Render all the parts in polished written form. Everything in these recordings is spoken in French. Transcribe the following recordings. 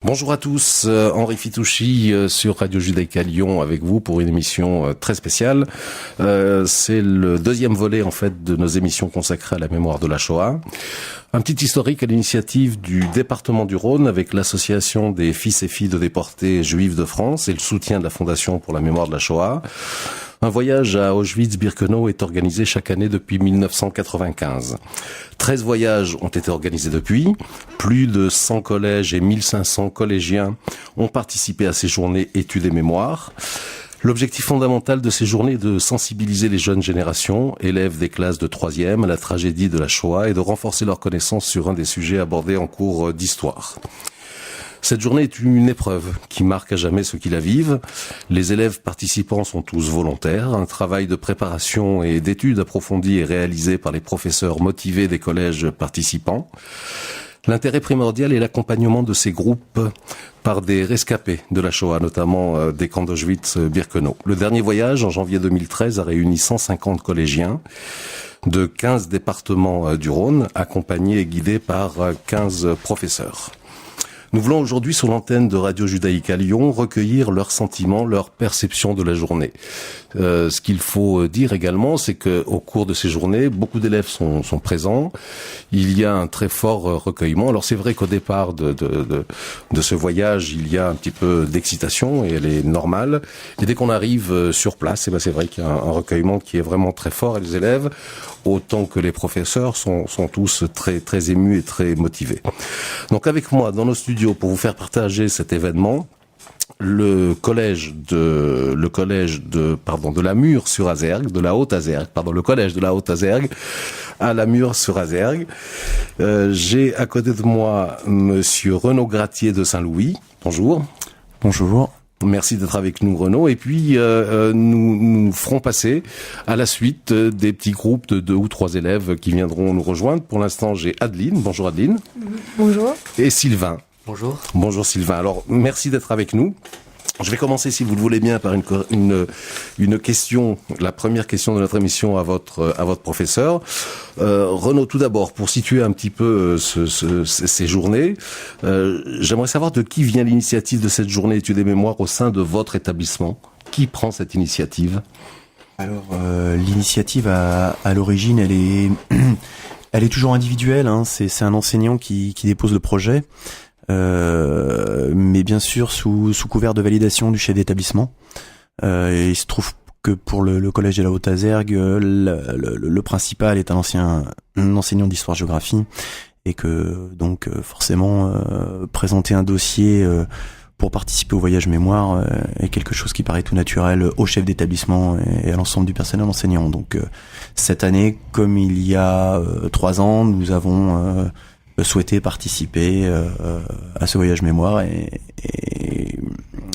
Bonjour à tous, Henri Fitouchi sur Radio Judaïka Lyon avec vous pour une émission très spéciale. C'est le deuxième volet en fait de nos émissions consacrées à la mémoire de la Shoah. Un petit historique à l'initiative du département du Rhône avec l'association des fils et filles de déportés juifs de France et le soutien de la Fondation pour la mémoire de la Shoah. Un voyage à Auschwitz-Birkenau est organisé chaque année depuis 1995. 13 voyages ont été organisés depuis. Plus de 100 collèges et 1500 collégiens ont participé à ces journées études et mémoires. L'objectif fondamental de ces journées est de sensibiliser les jeunes générations, élèves des classes de 3e, à la tragédie de la Shoah et de renforcer leur connaissance sur un des sujets abordés en cours d'histoire. Cette journée est une épreuve qui marque à jamais ceux qui la vivent. Les élèves participants sont tous volontaires. Un travail de préparation et d'études approfondies est réalisé par les professeurs motivés des collèges participants. L'intérêt primordial est l'accompagnement de ces groupes par des rescapés de la Shoah, notamment des camps d'Auschwitz-Birkenau. Le dernier voyage, en janvier 2013, a réuni 150 collégiens de 15 départements du Rhône, accompagnés et guidés par 15 professeurs. Nous voulons aujourd'hui, sur l'antenne de Radio Judaïka Lyon, recueillir leurs sentiments, leurs perceptions de la journée. Ce qu'il faut dire également, c'est que au cours de ces journées, beaucoup d'élèves sont présents. Il y a un très fort recueillement. Alors c'est vrai qu'au départ de ce voyage, il y a un petit peu d'excitation et elle est normale. Et dès qu'on arrive sur place, c'est vrai qu'il y a un recueillement qui est vraiment très fort. Et les élèves, autant que les professeurs, sont tous très très émus et très motivés. Donc avec moi dans nos studios pour vous faire partager cet événement, le collège de la Mure-sur-Azergue, de la Haute-Azergue, le collège de la Haute-Azergue à la Mure-sur-Azergue. J'ai à côté de moi monsieur Renaud Gratier de Saint-Louis. Bonjour. Bonjour. Merci d'être avec nous, Renaud. Et puis, nous ferons passer à la suite des petits groupes de 2 ou 3 élèves qui viendront nous rejoindre. Pour l'instant, j'ai Adeline. Bonjour Adeline. Bonjour. Et Sylvain. Bonjour. Bonjour Sylvain. Alors, merci d'être avec nous. Je vais commencer, si vous le voulez bien, par une question, la première question de notre émission à votre professeur. Renaud, tout d'abord, pour situer un petit peu ces journées, j'aimerais savoir de qui vient l'initiative de cette journée études et mémoires au sein de votre établissement. Qui prend cette initiative ? Alors, l'initiative à l'origine, elle est toujours individuelle. Hein. C'est un enseignant qui dépose le projet. Mais bien sûr sous couvert de validation du chef d'établissement. Et il se trouve que pour le collège de la Haute-Azergue, le principal est un enseignant d'histoire-géographie, et que donc forcément présenter un dossier pour participer au voyage mémoire est quelque chose qui paraît tout naturel au chef d'établissement et à l'ensemble du personnel enseignant. Donc cette année, comme il y a 3 ans, nous avons souhaiter participer à ce voyage mémoire et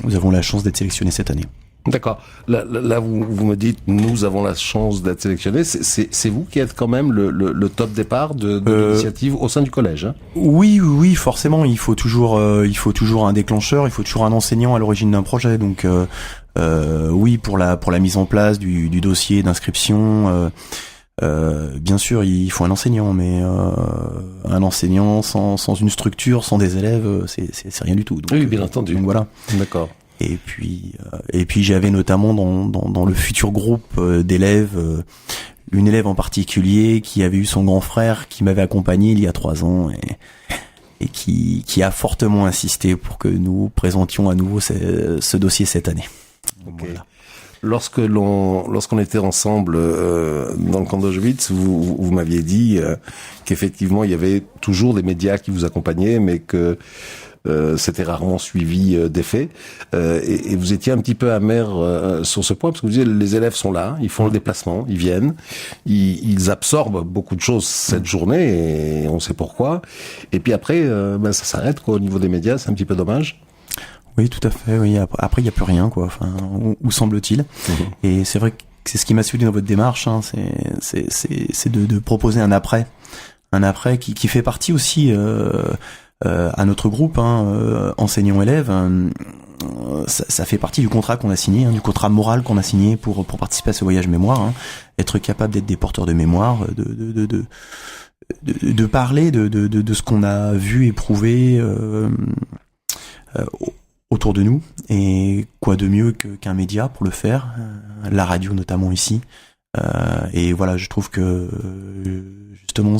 nous avons la chance d'être sélectionnés cette année. D'accord. Là vous me dites nous avons la chance d'être sélectionnés. C'est vous qui êtes quand même le top départ de l'initiative au sein du collège. Hein ? Oui, forcément. Il faut toujours un déclencheur. Il faut toujours un enseignant à l'origine d'un projet. Donc oui, pour la mise en place du dossier d'inscription. Bien sûr, il faut un enseignant, mais un enseignant sans une structure, sans des élèves, c'est rien du tout. Donc, oui, bien entendu. Donc voilà. D'accord. Et puis j'avais notamment dans le futur groupe d'élèves une élève en particulier qui avait eu son grand frère qui m'avait accompagné il y a 3 ans et qui a fortement insisté pour que nous présentions à nouveau ce dossier cette année. Okay. Voilà. Lorsqu'on était ensemble dans le camp d'Auschwitz, vous m'aviez dit qu'effectivement il y avait toujours des médias qui vous accompagnaient, mais que c'était rarement suivi des faits. Et vous étiez un petit peu amer sur ce point, parce que vous disiez les élèves sont là, ils font le déplacement, ils viennent, ils absorbent beaucoup de choses cette journée, et on sait pourquoi. Et puis après, ça s'arrête quoi, au niveau des médias, c'est un petit peu dommage. Oui, tout à fait. Oui. Après, il y a plus rien, quoi. Enfin, où semble-t-il. Mmh. Et c'est vrai que c'est ce qui m'a suivi dans votre démarche. Hein, c'est de proposer un après qui fait partie aussi à notre groupe, enseignants-élèves. Ça fait partie du contrat qu'on a signé, du contrat moral qu'on a signé pour participer à ce voyage mémoire. Hein, être capable d'être des porteurs de mémoire, de parler de ce qu'on a vu, éprouvé. autour de nous. Et quoi de mieux qu'un média pour le faire, la radio notamment ici. Et voilà, je trouve que justement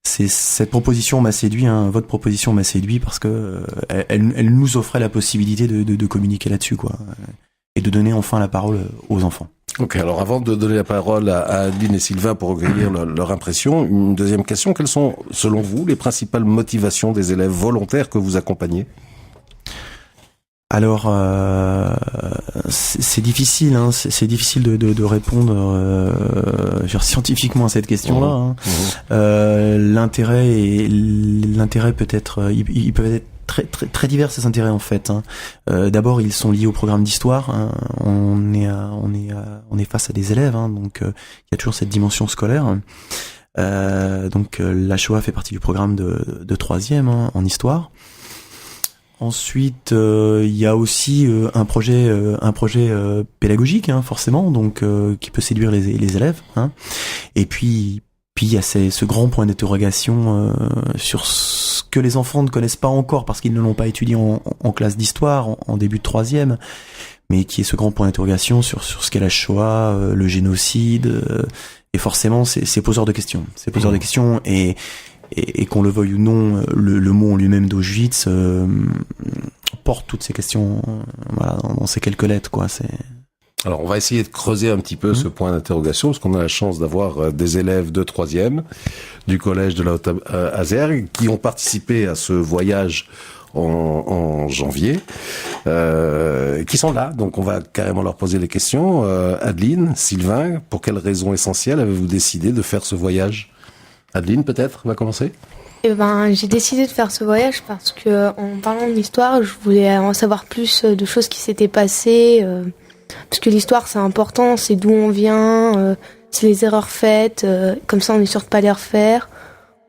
cette proposition m'a séduit, votre proposition m'a séduit parce que elle nous offrait la possibilité de communiquer là-dessus, quoi, et de donner enfin la parole aux enfants. Ok, alors avant de donner la parole à Adeline et Sylvain pour recueillir leur impression, une deuxième question: quelles sont, selon vous, les principales motivations des élèves volontaires que vous accompagnez? Alors, c'est difficile, c'est difficile de répondre scientifiquement à cette question-là. L'intérêt peut être, il peut être très divers, ces intérêts en fait. D'abord, ils sont liés au programme d'histoire. On est face à des élèves, donc il y a toujours cette dimension scolaire. Donc la Shoah fait partie du programme de troisième en histoire. Ensuite, il y a aussi un projet pédagogique, forcément, donc qui peut séduire les élèves. Et puis il y a ce grand point d'interrogation sur ce que les enfants ne connaissent pas encore parce qu'ils ne l'ont pas étudié en classe d'histoire, en début de troisième, mais qui est ce grand point d'interrogation sur ce qu'est la Shoah, le génocide, et forcément c'est poseur de questions. C'est poseur de questions et qu'on le veuille ou non, le mot en lui-même d'Auschwitz porte toutes ces questions, voilà, dans ces quelques lettres, quoi. Alors, on va essayer de creuser un petit peu ce point d'interrogation, parce qu'on a la chance d'avoir des élèves de 3e du collège de la Haute-Azergue qui ont participé à ce voyage en janvier, qui sont là. Donc, on va carrément leur poser les questions. Adeline, Sylvain, pour quelles raisons essentielles avez-vous décidé de faire ce voyage? Adeline, peut-être, va commencer. J'ai décidé de faire ce voyage parce que, en parlant de l'histoire, je voulais en savoir plus de choses qui s'étaient passées. Parce que l'histoire, c'est important, c'est d'où on vient, c'est les erreurs faites. Comme ça, on est sûr de pas les refaire.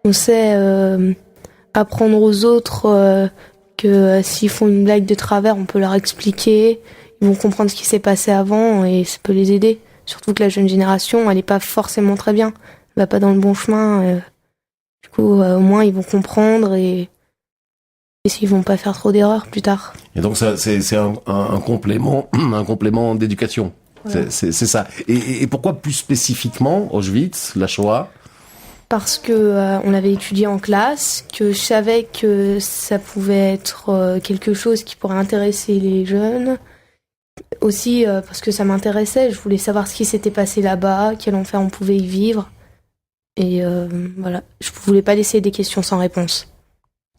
On sait apprendre aux autres que s'ils font une blague de travers, on peut leur expliquer. Ils vont comprendre ce qui s'est passé avant et ça peut les aider. Surtout que la jeune génération, elle est pas forcément très bien. Va pas dans le bon chemin. Du coup, au moins, ils vont comprendre et s'ils vont pas faire trop d'erreurs plus tard. Et donc, ça, c'est un complément, d'éducation. Voilà. C'est ça. Et pourquoi plus spécifiquement Auschwitz, la Shoah? Parce que on l'avait étudié en classe, que je savais que ça pouvait être quelque chose qui pourrait intéresser les jeunes. Aussi parce que ça m'intéressait, je voulais savoir ce qui s'était passé là-bas, quel enfer on pouvait y vivre. Et voilà, je voulais pas laisser des questions sans réponse.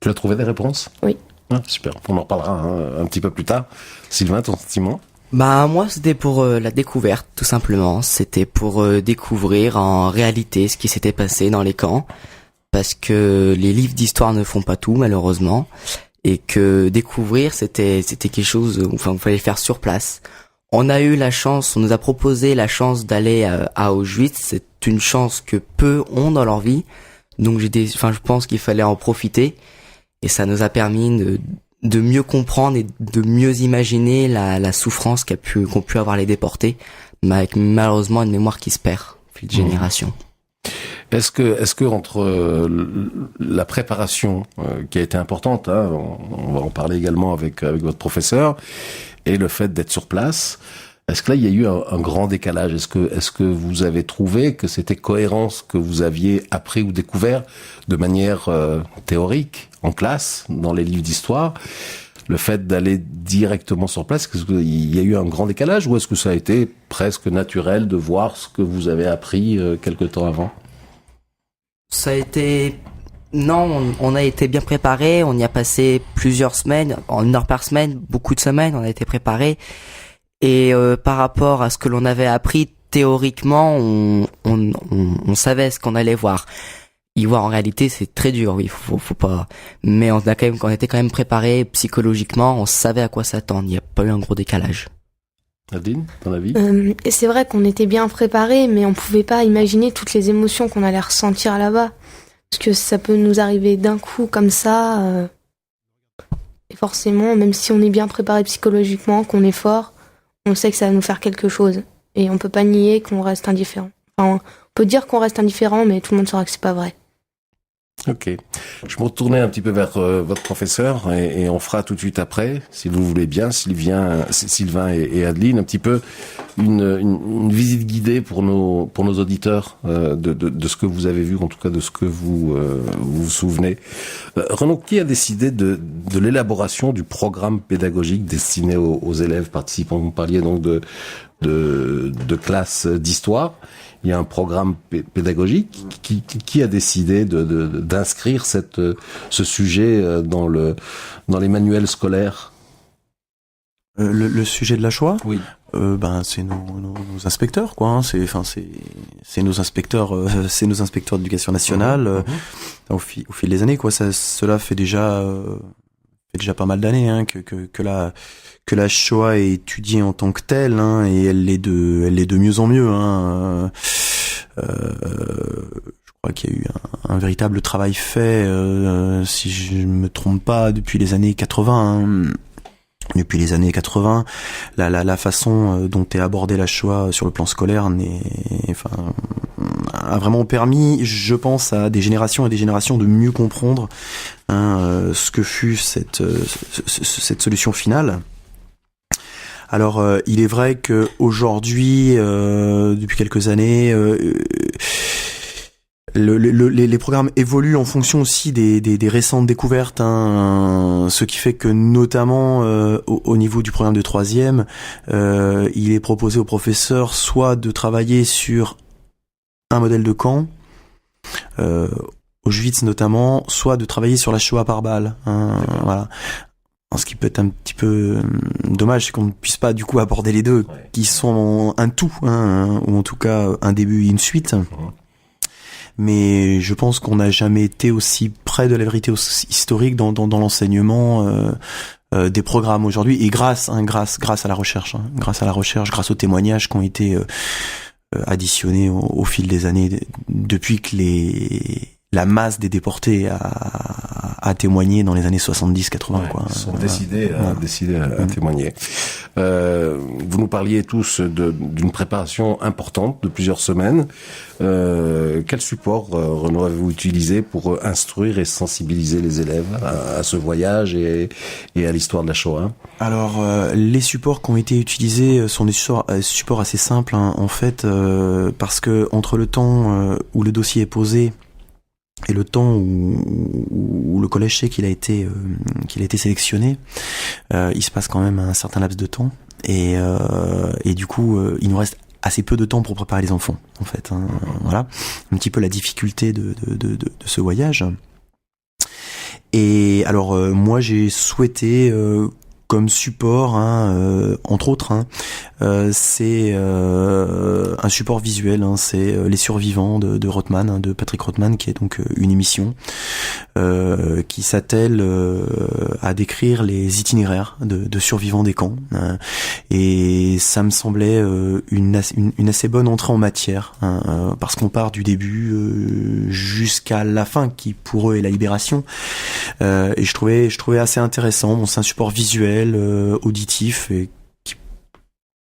Tu as trouvé des réponses? Oui. Ah, super, on en reparlera un petit peu plus tard. Sylvain, ton sentiment? Moi, c'était pour la découverte, tout simplement. C'était pour découvrir en réalité ce qui s'était passé dans les camps. Parce que les livres d'histoire ne font pas tout, malheureusement. Et que découvrir, c'était quelque chose, enfin, il fallait le faire sur place. On a eu la chance, on nous a proposé la chance d'aller à Auschwitz. C'est une chance que peu ont dans leur vie. Donc je pense qu'il fallait en profiter. Et ça nous a permis de mieux comprendre et de mieux imaginer la souffrance qu'ont pu avoir les déportés. Mais avec malheureusement une mémoire qui se perd au fil de générations. Est-ce que entre la préparation qui a été importante, on va en parler également avec votre professeur, et le fait d'être sur place, est-ce que là il y a eu un grand décalage? Est-ce que vous avez trouvé que c'était cohérent ce que vous aviez appris ou découvert de manière théorique en classe, dans les livres d'histoire, le fait d'aller directement sur place? Est-ce qu'il y a eu un grand décalage ou est-ce que ça a été presque naturel de voir ce que vous avez appris quelque temps avant? Ça a été... Non, on a été bien préparé, on y a passé plusieurs semaines, en 1 heure par semaine, beaucoup de semaines, on a été préparé. Et par rapport à ce que l'on avait appris, théoriquement, on savait ce qu'on allait voir. Y voir en réalité, c'est très dur, oui, faut pas... Mais on était quand même préparé psychologiquement, on savait à quoi s'attendre, il n'y a pas eu un gros décalage. Nadine, ton avis? C'est vrai qu'on était bien préparés, mais on pouvait pas imaginer toutes les émotions qu'on allait ressentir là-bas. Parce que ça peut nous arriver d'un coup comme ça. Et forcément, même si on est bien préparé psychologiquement, qu'on est fort, on sait que ça va nous faire quelque chose. Et on peut pas nier qu'on reste indifférent. Enfin, on peut dire qu'on reste indifférent, mais tout le monde saura que c'est pas vrai. Ok. Je me retournais un petit peu vers votre professeur et on fera tout de suite après, si vous voulez bien, Sylvain et Adeline, un petit peu une visite guidée pour nos auditeurs de ce que vous avez vu, en tout cas de ce que vous vous souvenez. Renaud, qui a décidé de l'élaboration du programme pédagogique destiné aux élèves participants? Vous parliez donc de classes d'histoire. Il y a un programme pédagogique qui a décidé d'inscrire ce sujet dans les manuels scolaires. Le sujet de la Shoah, oui. C'est nos inspecteurs, quoi. Hein. C'est nos inspecteurs, d'éducation nationale. Au fil des années, quoi. Cela fait déjà pas mal d'années, hein, que la Shoah est étudiée en tant que telle, hein, et elle l'est de mieux en mieux, hein. Je crois qu'il y a eu un véritable travail fait, si je me trompe pas, depuis les années 80. Hein. Depuis les années 80, la façon dont est abordée la Shoah sur le plan scolaire a vraiment permis, je pense, à des générations et des générations de mieux comprendre, hein, ce que fut cette solution finale. Alors, il est vrai que aujourd'hui, depuis quelques années, les programmes évoluent en fonction aussi des récentes découvertes, hein, ce qui fait que notamment au niveau du programme de 3e, il est proposé aux professeurs soit de travailler sur un modèle de camp, Auschwitz notamment, soit de travailler sur la Shoah par balle, hein, voilà. Ce qui peut être un petit peu dommage, c'est qu'on ne puisse pas du coup aborder les deux, qui sont un tout, hein, ou en tout cas un début et une suite. Mais je pense qu'on n'a jamais été aussi près de la vérité historique dans l'enseignement des programmes aujourd'hui, et grâce à la recherche, hein, grâce aux témoignages qui ont été additionnés au fil des années, depuis que la masse des déportés a témoigné dans les années 70-80. Quoi. Ils sont décidés à témoigner. Vous nous parliez tous d'une préparation importante de plusieurs semaines. Quel support, Renaud, avez-vous utilisé pour instruire et sensibiliser les élèves à ce voyage et à l'histoire de la Shoah? Alors, les supports qui ont été utilisés sont des supports assez simples, hein, en fait, parce que entre le temps où le dossier est posé et le temps où le collège sait qu'il a été sélectionné, il se passe quand même un certain laps de temps, et du coup il nous reste assez peu de temps pour préparer les enfants, en fait, hein, voilà un petit peu la difficulté de ce voyage. Et alors moi j'ai souhaité comme support, hein, entre autres, hein, c'est un support visuel, hein, c'est Les Survivants de Rothman, hein, de Patrick Rothman, qui est donc une émission qui s'attelle à décrire les itinéraires de survivants des camps, hein, et ça me semblait une assez bonne entrée en matière, hein, parce qu'on part du début jusqu'à la fin, qui pour eux est la libération, et je trouvais assez intéressant. Bon, c'est un support visuel, auditif, et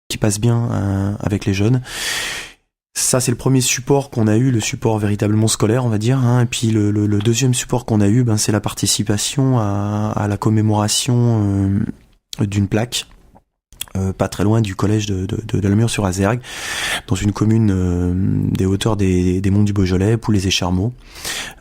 qui passe bien avec les jeunes. Ça, c'est le premier support qu'on a eu, le support véritablement scolaire, on va dire, hein. Et puis le deuxième support qu'on a eu, c'est la participation à la commémoration d'une plaque pas très loin du collège de Lamure-sur-Azergue, dans une commune des hauteurs des monts du Beaujolais, Poulez et Charmeaux,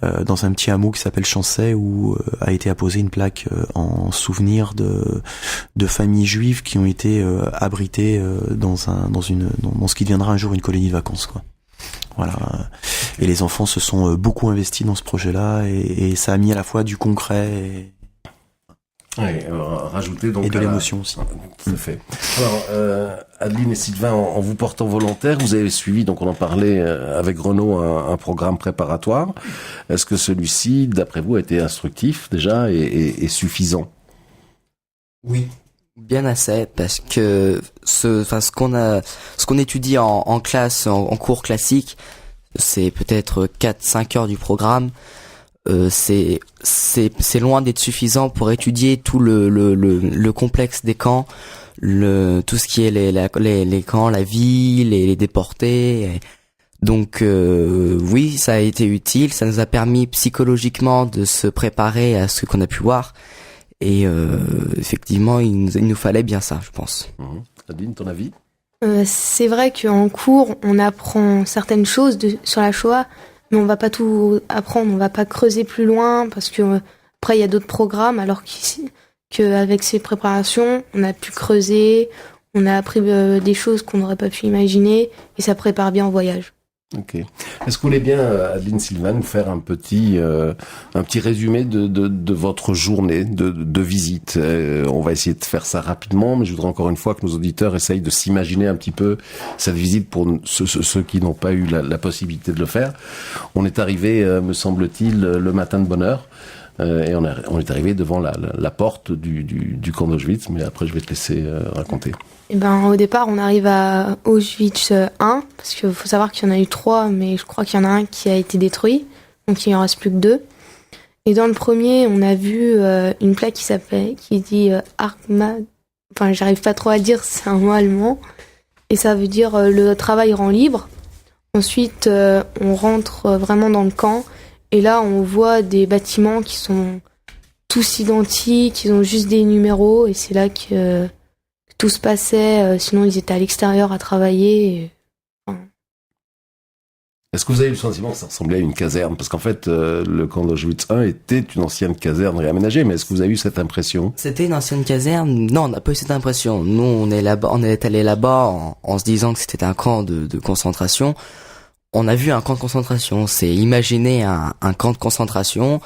dans un petit hameau qui s'appelle Chancet, où a été apposée une plaque en souvenir de familles juives qui ont été abritées dans ce qui deviendra un jour une colonie de vacances, quoi. Voilà. Et les enfants se sont beaucoup investis dans ce projet-là, et ça a mis à la fois du concret rajouter donc et de l'émotion aussi. Tout à fait. Alors, Adeline et Sylvain, en vous portant volontaire, vous avez suivi, donc on en parlait avec Renaud, un programme préparatoire. Est-ce que celui-ci, d'après vous, a été instructif déjà et suffisant? Oui. Bien assez, parce que ce qu'on étudie en classe, en cours classique, c'est peut-être 4-5 heures du programme. C'est loin d'être suffisant pour étudier tout le complexe des camps, tout ce qui est les camps, la vie, les déportés. Donc oui, ça a été utile, ça nous a permis psychologiquement de se préparer à ce qu'on a pu voir. Et effectivement, il nous fallait bien ça, je pense. Nadine, ton avis? C'est vrai qu'en cours, on apprend certaines choses sur la Shoah, mais on va pas tout apprendre, on va pas creuser plus loin, parce que après il y a d'autres programmes, alors qu'avec ces préparations, on a pu creuser, on a appris des choses qu'on n'aurait pas pu imaginer, et ça prépare bien au voyage. Ok. Est-ce que vous voulez bien, Adeline Sylvain, faire un petit résumé de votre journée de visite? On va essayer de faire ça rapidement, mais je voudrais encore une fois que nos auditeurs essayent de s'imaginer un petit peu cette visite pour ceux qui n'ont pas eu la possibilité de le faire. On est arrivé, me semble-t-il, le matin de bonne heure. Et on est arrivé devant la porte du camp d'Auschwitz, mais après je vais te laisser raconter. Et au départ, on arrive à Auschwitz 1, parce qu'il faut savoir qu'il y en a eu 3, mais je crois qu'il y en a un qui a été détruit, donc il en reste plus que 2. Et dans le premier, on a vu une plaque qui dit Arma, enfin j'arrive pas trop à dire, c'est un mot allemand, et ça veut dire le travail rend libre. Ensuite, on rentre vraiment dans le camp, et là on voit des bâtiments qui sont tous identiques, ils ont juste des numéros, et c'est là que tout se passait, sinon ils étaient à l'extérieur à travailler. Est-ce que vous avez eu le sentiment que ça ressemblait à une caserne? Parce qu'en fait, le camp d'Auschwitz 1 était une ancienne caserne réaménagée, mais est-ce que vous avez eu cette impression? C'était une ancienne caserne? Non, on n'a pas eu cette impression. Nous, on est allé là-bas en se disant que c'était un camp de concentration. On a vu un camp de concentration. C'est imaginer un camp de concentration.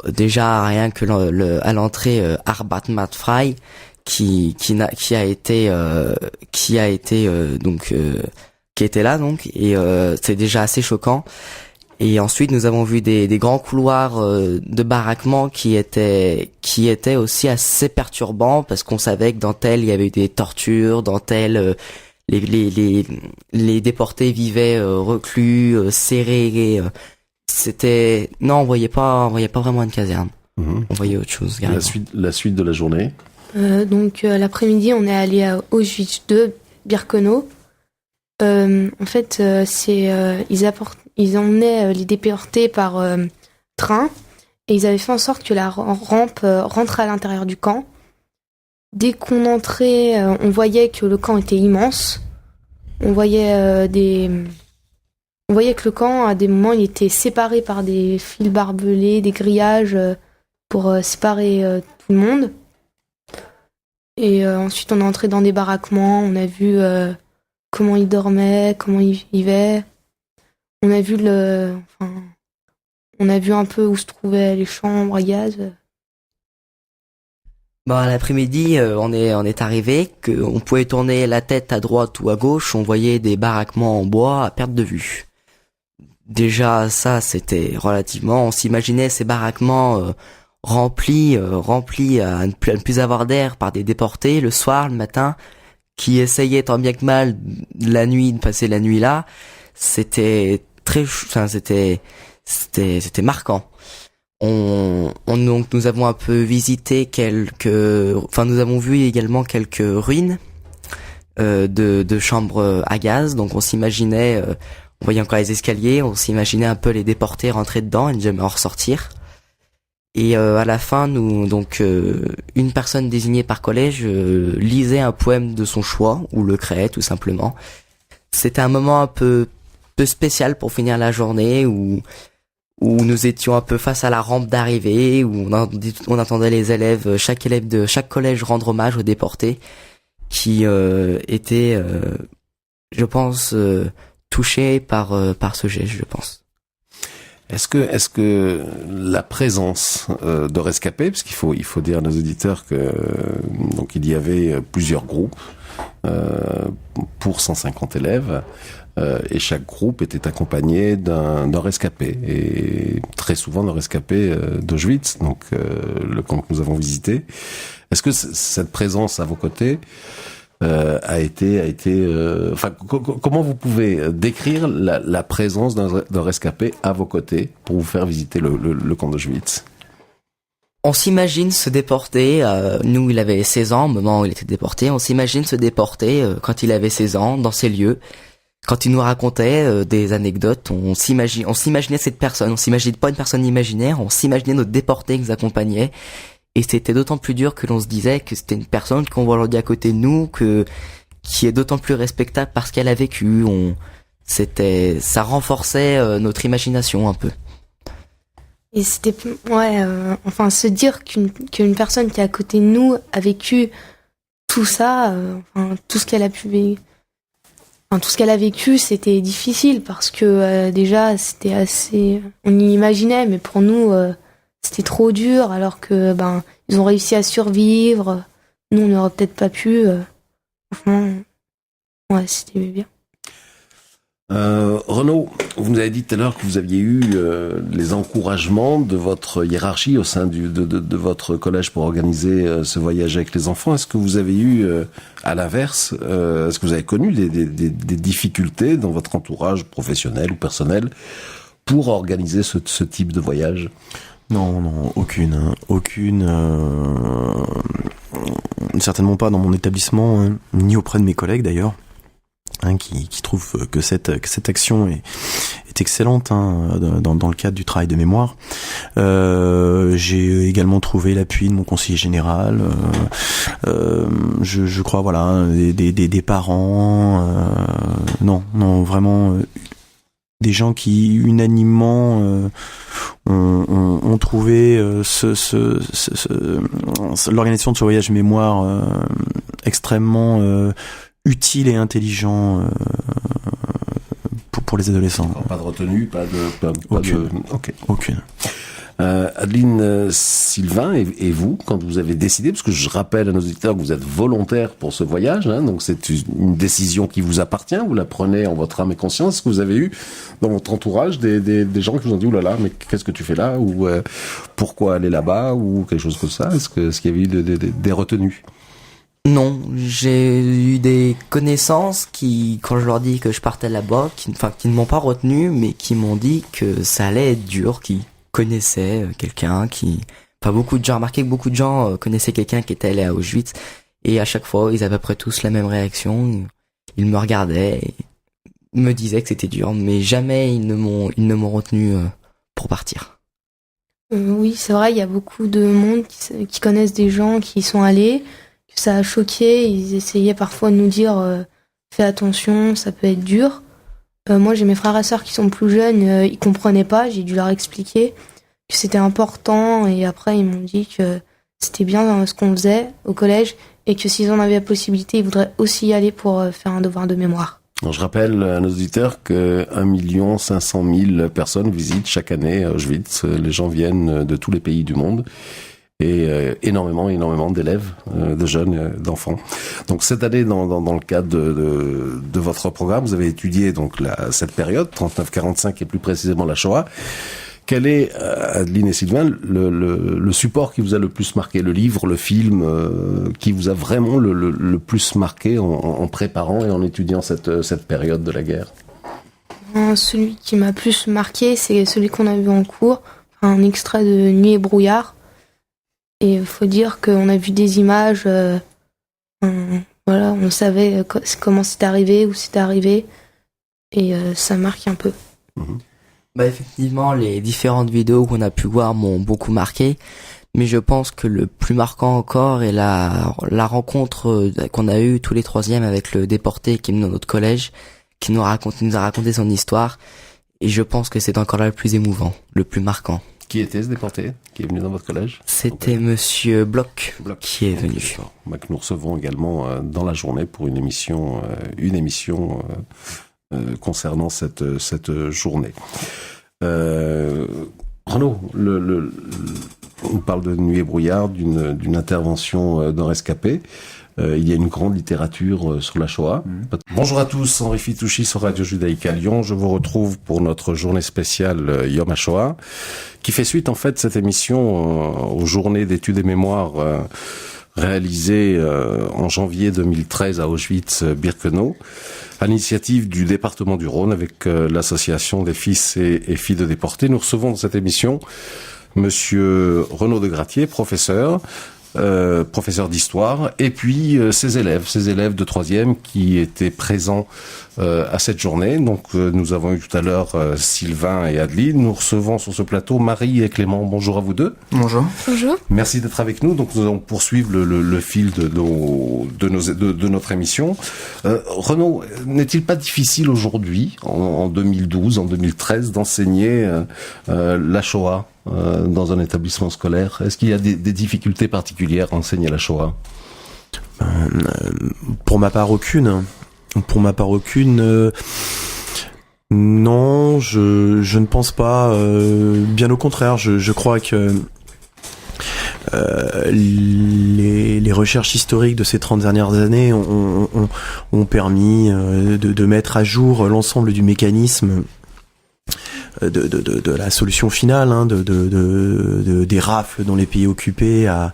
Déjà, rien que à l'entrée, Arbat-Matt-Frei, qui était là donc, et c'est déjà assez choquant. Et ensuite nous avons vu des grands couloirs de baraquements qui étaient aussi assez perturbants, parce qu'on savait que dans tel il y avait eu des tortures, dans tel les déportés vivaient reclus, serrés. Non, on voyait pas vraiment une caserne. On voyait autre chose. La suite de la journée. Donc l'après-midi, on est allé à Auschwitz 2, Birkenau. En fait, ils emmenaient les déportés par train, et ils avaient fait en sorte que la rampe rentre à l'intérieur du camp. Dès qu'on entrait, on voyait que le camp était immense. On voyait que le camp, à des moments, il était séparé par des fils barbelés, des grillages pour séparer tout le monde. Et ensuite, on est entré dans des baraquements, on a vu comment ils dormaient, comment ils vivaient. On a vu un peu où se trouvaient les chambres à gaz. À l'après-midi, on est arrivé, qu'on pouvait tourner la tête à droite ou à gauche, on voyait des baraquements en bois à perte de vue. Déjà, ça, c'était relativement, on s'imaginait ces baraquements remplis à ne plus avoir d'air par des déportés le soir, le matin, qui essayaient tant bien que mal la nuit de passer la nuit là. C'était marquant. Donc nous avons un peu visité nous avons vu également quelques ruines de chambres à gaz. Donc on s'imaginait, on voyait encore les escaliers, on s'imaginait un peu les déportés rentrer dedans et ne jamais en ressortir. Et à la fin, une personne désignée par collège lisait un poème de son choix, ou le créait tout simplement. C'était un moment un peu spécial pour finir la journée, où nous étions un peu face à la rampe d'arrivée, où on attendait les élèves, chaque élève de chaque collège rendre hommage aux déportés qui étaient, je pense, touchés par ce geste, je pense. Est-ce que la présence de rescapés, parce qu'il faut dire à nos auditeurs que donc il y avait plusieurs groupes pour 150 élèves, et chaque groupe était accompagné d'un rescapé, et très souvent d'un rescapé d'Auschwitz, donc le camp que nous avons visité. Est-ce que cette présence à vos côtés comment vous pouvez décrire la présence d'un rescapé à vos côtés pour vous faire visiter le camp d'Auschwitz? On s'imagine se déporter, nous il avait 16 ans au moment où il était déporté, on s'imagine se déporter quand il avait 16 ans dans ces lieux, quand il nous racontait des anecdotes, on s'imaginait cette personne, on s'imaginait pas une personne imaginaire, on s'imaginait notre déporté qui nous accompagnait. Et c'était d'autant plus dur que l'on se disait que c'était une personne qu'on voit aujourd'hui à côté de nous, qui est d'autant plus respectable parce qu'elle a vécu. Ça renforçait notre imagination un peu. Et c'était, enfin, se dire qu'une personne qui est à côté de nous a vécu tout ça, tout ce qu'elle a tout ce qu'elle a vécu, c'était difficile parce que déjà, c'était assez, on y imaginait, mais pour nous, c'était trop dur, alors que ils ont réussi à survivre. Nous, on n'aurait peut-être pas pu. Franchement, ouais, c'était bien. Renaud, vous nous avez dit tout à l'heure que vous aviez eu les encouragements de votre hiérarchie au sein de votre collège pour organiser ce voyage avec les enfants. Est-ce que vous avez eu, à l'inverse, est-ce que vous avez connu des difficultés dans votre entourage professionnel ou personnel pour organiser ce type de voyage ? Non, aucune. Certainement pas dans mon établissement, ni auprès de mes collègues d'ailleurs. Qui trouve que cette action est excellente dans le cadre du travail de mémoire. J'ai également trouvé l'appui de mon conseiller général. Je crois, voilà, des parents. Non, vraiment des gens qui unanimement ont trouvé l'organisation de ce voyage mémoire extrêmement utile et intelligent pour les adolescents. Pas de retenue, pas Aucune. Okay. Aucune. Adeline, Sylvain, et vous, quand vous avez décidé, parce que je rappelle à nos auditeurs que vous êtes volontaire pour ce voyage, donc c'est une décision qui vous appartient, vous la prenez en votre âme et conscience. Est-ce que vous avez eu dans votre entourage des gens qui vous ont dit « Oulala, mais qu'est-ce que tu fais là ?» ou « Pourquoi aller là-bas ?» ou quelque chose comme ça? Est-ce qu'il y avait eu des retenues? Non, j'ai eu des connaissances qui, quand je leur dis que je partais là-bas, qui ne m'ont pas retenu, mais qui m'ont dit que ça allait être dur, qui connaissaient quelqu'un beaucoup de gens, remarquez que beaucoup de gens connaissaient quelqu'un qui était allé à Auschwitz, et à chaque fois, ils avaient à peu près tous la même réaction. Ils me regardaient, et me disaient que c'était dur, mais jamais ils ne m'ont retenu pour partir. Oui, c'est vrai, il y a beaucoup de monde qui connaissent des gens qui y sont allés. Ça a choqué, ils essayaient parfois de nous dire fais attention, ça peut être dur. Moi j'ai mes frères et sœurs qui sont plus jeunes, ils comprenaient pas, j'ai dû leur expliquer que c'était important, et après ils m'ont dit que c'était bien ce qu'on faisait au collège et que s'ils en avaient la possibilité, ils voudraient aussi y aller pour faire un devoir de mémoire. Alors, je rappelle à nos auditeurs que 1 500 000 personnes visitent chaque année Auschwitz. Les gens viennent de tous les pays du monde. Et énormément d'élèves, de jeunes, d'enfants. Donc cette année, dans le cadre de votre programme, vous avez étudié donc cette période 39-45 et plus précisément la Shoah. Quel est, Adeline et Sylvain, le support qui vous a le plus marqué, le livre, le film, qui vous a vraiment le plus marqué en préparant et en étudiant cette période de la guerre? Celui qui m'a plus marqué, c'est celui qu'on a vu en cours, un extrait de Nuit et brouillard. Et il faut dire qu'on a vu des images, on savait comment c'était arrivé, où c'était arrivé, et ça marque un peu. Effectivement, les différentes vidéos qu'on a pu voir m'ont beaucoup marqué, mais je pense que le plus marquant encore est la rencontre qu'on a eue tous les troisièmes avec le déporté qui est venu dans notre collège, qui nous a raconté son histoire, et je pense que c'est encore là le plus émouvant, le plus marquant. Qui était ce déporté qui est venu dans votre collège? C'était Monsieur Bloch qui est venu. Que nous recevons également dans la journée pour une émission concernant cette journée. Renaud, on parle de Nuit et brouillard, d'une intervention d'un rescapé. Il y a une grande littérature sur la Shoah. Bonjour à tous, Henri Fitouchi sur Radio Judaïka Lyon. Je vous retrouve pour notre journée spéciale Yom HaShoah, qui fait suite en fait cette émission aux journées d'études et mémoires réalisées en janvier 2013 à Auschwitz-Birkenau, à l'initiative du département du Rhône avec l'association des fils et filles de déportés. Nous recevons dans cette émission Monsieur Renaud de Gratier, professeur, professeur d'histoire, et puis ses élèves de troisième qui étaient présents à cette journée. Donc nous avons eu tout à l'heure Sylvain et Adeline. Nous recevons sur ce plateau Marie et Clément. Bonjour à vous deux. Bonjour. Bonjour. Merci d'être avec nous. Donc nous allons poursuivre le fil de notre émission. Renaud, n'est-il pas difficile aujourd'hui, en 2012, en 2013, d'enseigner la Shoah dans un établissement scolaire? Est-ce qu'il y a des difficultés particulières à enseigner la Shoah? Pour ma part, aucune. Non, je ne pense pas. Bien au contraire, je crois que les recherches historiques de ces 30 dernières années ont permis de mettre à jour l'ensemble du mécanisme de la solution finale, hein, des rafles dans les pays occupés à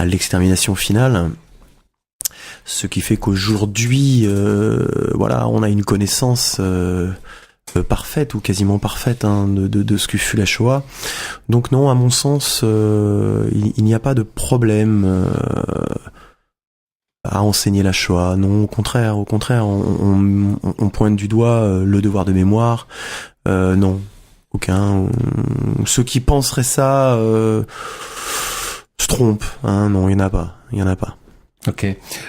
l'extermination finale. Ce qui fait qu'aujourd'hui, on a une connaissance parfaite ou quasiment parfaite, hein, de ce que fut la Shoah. Donc non, à mon sens, il n'y a pas de problème à enseigner la Shoah. Non, au contraire, on pointe du doigt le devoir de mémoire. Non, aucun. Ceux qui penseraient ça se trompent. Hein, non, il n'y en a pas. Ok.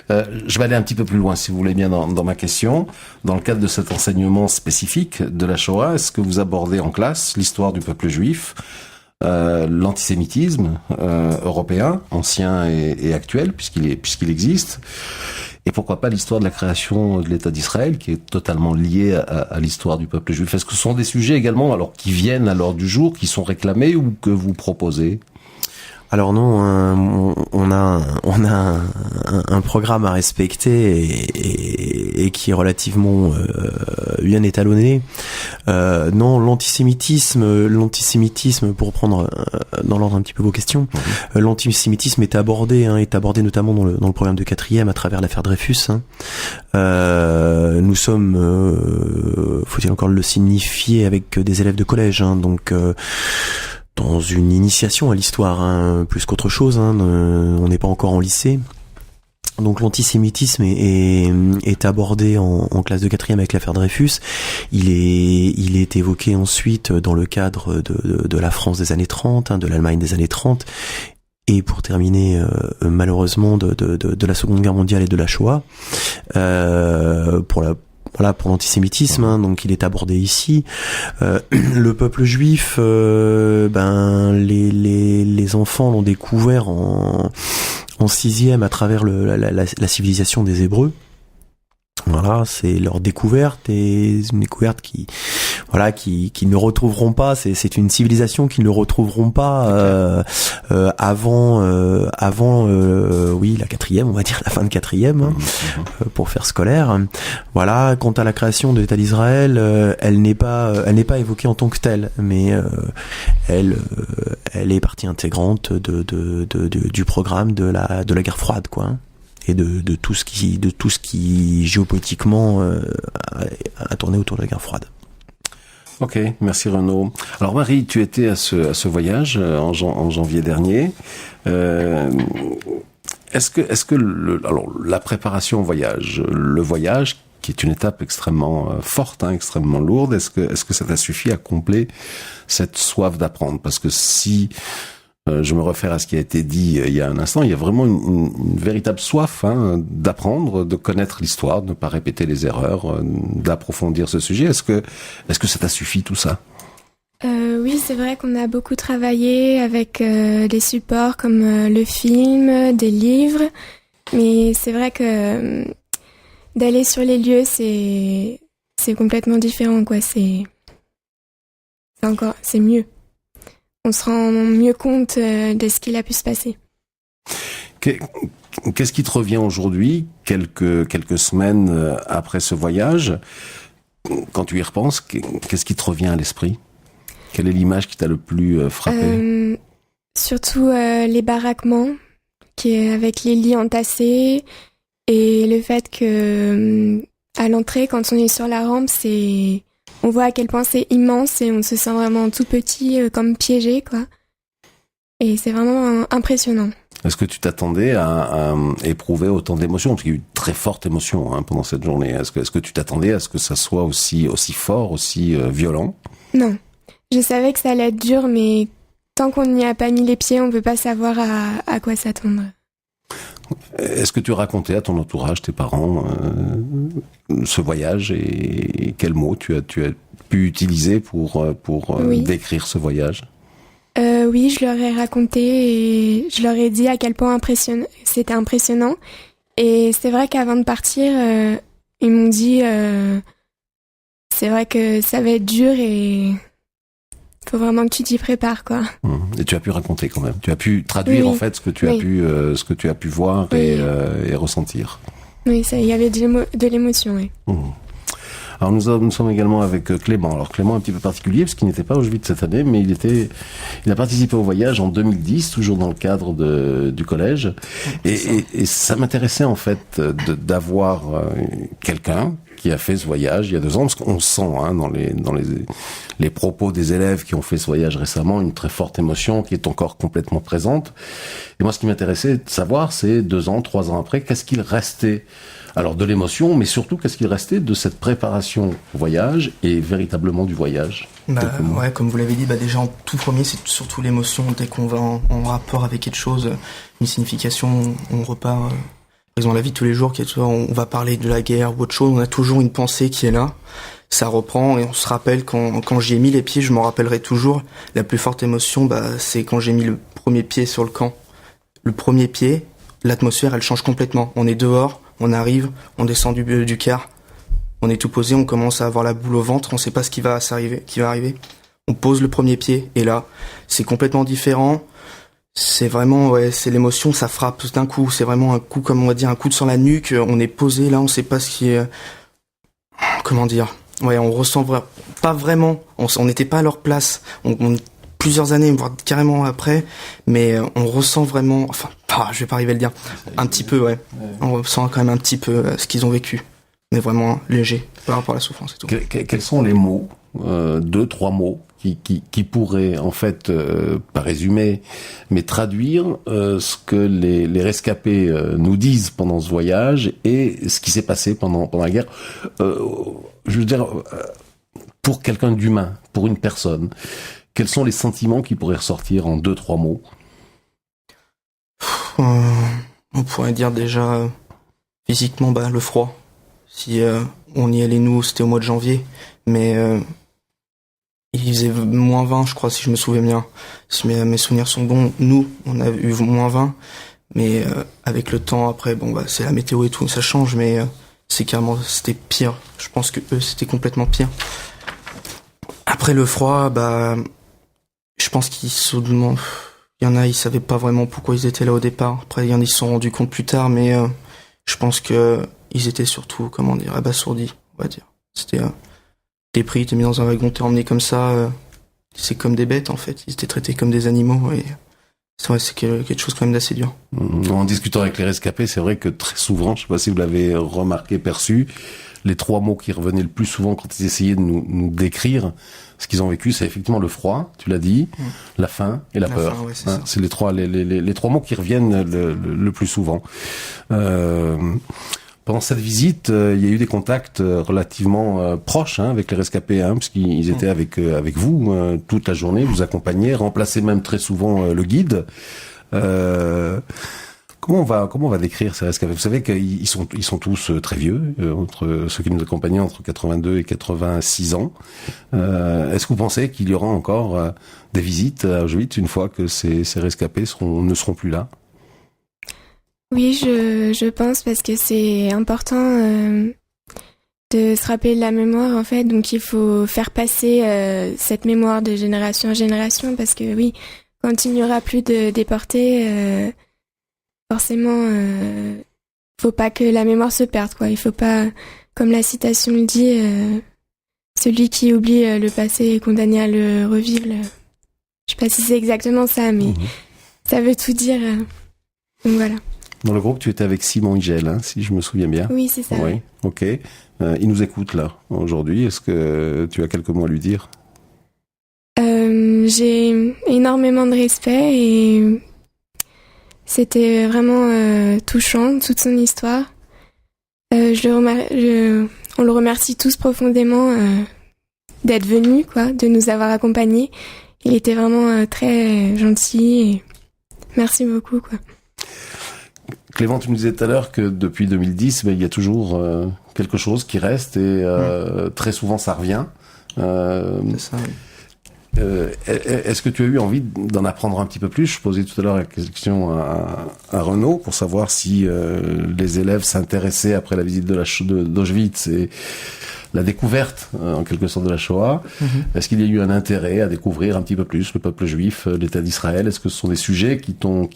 Je vais aller un petit peu plus loin, si vous voulez bien, dans ma question. Dans le cadre de cet enseignement spécifique de la Shoah, est-ce que vous abordez en classe l'histoire du peuple juif, l'antisémitisme européen, ancien et actuel, puisqu'il existe, et pourquoi pas l'histoire de la création de l'État d'Israël, qui est totalement liée à l'histoire du peuple juif? Est-ce que ce sont des sujets également, alors qui viennent à l'ordre du jour, qui sont réclamés ou que vous proposez? Alors non, on a un programme à respecter et qui est relativement bien étalonné. Non, l'antisémitisme, pour prendre dans l'ordre un petit peu vos questions, l'antisémitisme est abordé notamment dans le programme de 4e à travers l'affaire Dreyfus. Hein. Nous sommes, faut-il encore le signifier, avec des élèves de collège, hein, donc. Dans une initiation à l'histoire, hein, plus qu'autre chose, hein, on n'est pas encore en lycée. Donc l'antisémitisme est abordé en classe de 4e avec l'affaire Dreyfus. Il est évoqué ensuite dans le cadre de la France des années 30, hein, de l'Allemagne des années 30. Et pour terminer, malheureusement, de la Seconde Guerre mondiale et de la Shoah, pour l'antisémitisme, hein, donc il est abordé ici. Le peuple juif, les enfants l'ont découvert en 6e à travers la civilisation des Hébreux. Voilà, c'est leur découverte, et une découverte qui ne retrouveront pas. C'est une civilisation qu'ils ne retrouveront pas avant la 4e, on va dire la fin de 4e, hein, pour faire scolaire. Voilà. Quant à la création de l'État d'Israël, elle n'est pas évoquée en tant que telle, mais elle est partie intégrante du programme de la guerre froide, quoi. Hein. Et de tout ce qui géopolitiquement a tourné autour de la guerre froide. Ok, merci Renaud. Alors Marie, tu étais à ce voyage en janvier dernier. Est-ce que la préparation au voyage, le voyage qui est une étape extrêmement forte, hein, extrêmement lourde, est-ce que ça t'a suffi à combler cette soif d'apprendre? Parce que si je me réfère à ce qui a été dit il y a un instant, il y a vraiment une véritable soif, hein, d'apprendre, de connaître l'histoire, de ne pas répéter les erreurs, d'approfondir ce sujet. Est-ce que ça t'a suffi tout ça? Oui, c'est vrai qu'on a beaucoup travaillé avec des supports comme le film, des livres, mais c'est vrai que d'aller sur les lieux, c'est complètement différent, quoi. C'est mieux. On se rend mieux compte de ce qu'il a pu se passer. Qu'est-ce qui te revient aujourd'hui, quelques semaines après ce voyage, quand tu y repenses, qu'est-ce qui te revient à l'esprit? Quelle est l'image qui t'a le plus frappé? Surtout les baraquements, avec les lits entassés, et le fait que à l'entrée, quand on est sur la rampe, on voit à quel point c'est immense et on se sent vraiment tout petit, comme piégé, quoi. Et c'est vraiment impressionnant. Est-ce que tu t'attendais à éprouver autant d'émotions? Parce qu'il y a eu de très fortes émotions pendant cette journée. Est-ce que tu t'attendais à ce que ça soit aussi fort, aussi violent? Non. Je savais que ça allait être dur, mais tant qu'on n'y a pas mis les pieds, on peut pas savoir à quoi s'attendre. Est-ce que tu racontais à ton entourage, tes parents, ce voyage et quels mots tu as pu utiliser pour Oui. décrire ce voyage? Oui, je leur ai raconté et je leur ai dit à quel point c'était impressionnant. Et c'est vrai qu'avant de partir, ils m'ont dit c'est vrai que ça va être dur et faut vraiment que tu t'y prépares, quoi. Et tu as pu raconter quand même. Tu as pu traduire Oui. en fait ce que tu as pu voir Oui. et ressentir. Oui, il y avait de l'émotion, oui. Alors nous sommes également avec Clément. Alors Clément un petit peu particulier parce qu'il n'était pas au Auschwitz cette année, mais il a participé au voyage en 2010, toujours dans le cadre du collège. Et ça m'intéressait en fait d'avoir quelqu'un qui a fait ce voyage il y a 2 ans, parce qu'on sent dans les propos des élèves qui ont fait ce voyage récemment une très forte émotion qui est encore complètement présente. Et moi, ce qui m'intéressait de savoir, c'est 2 ans, 3 ans après, qu'est-ce qu'il restait? Alors de l'émotion, mais surtout qu'est-ce qu'il restait de cette préparation au voyage et véritablement du voyage? Ouais, comme vous l'avez dit, déjà en tout premier, c'est surtout l'émotion. Dès qu'on va en rapport avec quelque chose, une signification, on repart. Par exemple, la vie de tous les jours, on va parler de la guerre ou autre chose, on a toujours une pensée qui est là. Ça reprend et on se rappelle quand j'y ai mis les pieds, je m'en rappellerai toujours. La plus forte émotion, c'est quand j'ai mis le premier pied sur le camp. Le premier pied, l'atmosphère, elle change complètement. On est dehors. On arrive, on descend du car, on est tout posé, on commence à avoir la boule au ventre, on sait pas ce qui va arriver. On pose le premier pied, et là, c'est complètement différent. C'est vraiment, c'est l'émotion, ça frappe d'un coup. C'est vraiment un coup, comme on va dire, un coup sur la nuque. On est posé, là, on sait pas ce qui est... Comment dire? Ouais, on ressent pas vraiment. On n'était pas à leur place. On plusieurs années, voire carrément après, mais on ressent vraiment... Enfin, je vais pas arriver à le dire. Un petit peu, ouais. On ressent quand même un petit peu ce qu'ils ont vécu. Mais vraiment léger par rapport à la souffrance et tout. Quels sont les mots, 2, 3 mots, qui pourraient, en fait, pas résumer, mais traduire ce que les rescapés nous disent pendant ce voyage et ce qui s'est passé pendant la guerre. Je veux dire, pour quelqu'un d'humain, pour une personne, quels sont les sentiments qui pourraient ressortir en 2, 3 mots? On pourrait dire déjà physiquement le froid. Si on y allait nous, c'était au mois de janvier, mais il faisait moins 20, je crois, si je me souviens bien. Si mes souvenirs sont bons, nous, on a eu moins 20, mais avec le temps après, c'est la météo et tout, ça change, mais c'était pire. Je pense que eux, c'était complètement pire. Après le froid, je pense qu'ils se demandent... Il y en a, ils savaient pas vraiment pourquoi ils étaient là au départ. Après, il y en a, ils se sont rendus compte plus tard, mais je pense que ils étaient surtout, abasourdis, on va dire. C'était t'es pris, t'es mis dans un wagon, t'es emmené comme ça. C'est comme des bêtes, en fait. Ils étaient traités comme des animaux, et c'est quelque chose quand même d'assez dur. En discutant avec les rescapés, c'est vrai que très souvent, je sais pas si vous l'avez remarqué, perçu, les 3 mots qui revenaient le plus souvent quand ils essayaient de nous décrire ce qu'ils ont vécu, c'est effectivement le froid, tu l'as dit, la faim et la peur. Faim, c'est les 3 mots qui reviennent le plus souvent. Pendant cette visite, il y a eu des contacts relativement proches avec les rescapés, parce qu'ils étaient avec vous toute la journée, vous accompagnaient, remplaçaient même très souvent le guide. Comment on va décrire ces rescapés? Vous savez qu'ils sont tous très vieux, entre ceux qui nous accompagnaient entre 82 et 86 ans. Est-ce que vous pensez qu'il y aura encore des visites à Auschwitz une fois que ces rescapés ne seront plus là? Oui, je pense, parce que c'est important de se rappeler de la mémoire, en fait. Donc il faut faire passer cette mémoire de génération en génération, parce que oui, quand il n'y aura plus de déportés, forcément, faut pas que la mémoire se perde, quoi. Il faut pas, comme la citation le dit, celui qui oublie le passé est condamné à le revivre. Je sais pas si c'est exactement ça, mais ça veut tout dire. Donc voilà. Dans le groupe, tu étais avec Simon Higel, si je me souviens bien. Oui, c'est ça. Oui, ok. Il nous écoute là, aujourd'hui. Est-ce que tu as quelques mots à lui dire? J'ai énormément de respect, et C'était vraiment touchant, toute son histoire. On le remercie tous profondément d'être venu, quoi, de nous avoir accompagnés. Il était vraiment très gentil. Et merci beaucoup, quoi. Clément, tu me disais tout à l'heure que depuis 2010, il y a toujours quelque chose qui reste et très souvent ça revient. C'est ça, oui. Est-ce que tu as eu envie d'en apprendre un petit peu plus? Je posais tout à l'heure la question à Renaud pour savoir si les élèves s'intéressaient après la visite d'Auschwitz et la découverte en quelque sorte de la Shoah. Est-ce qu'il y a eu un intérêt à découvrir un petit peu plus le peuple juif, l'État d'Israël? Est-ce que ce sont des sujets qui t'ont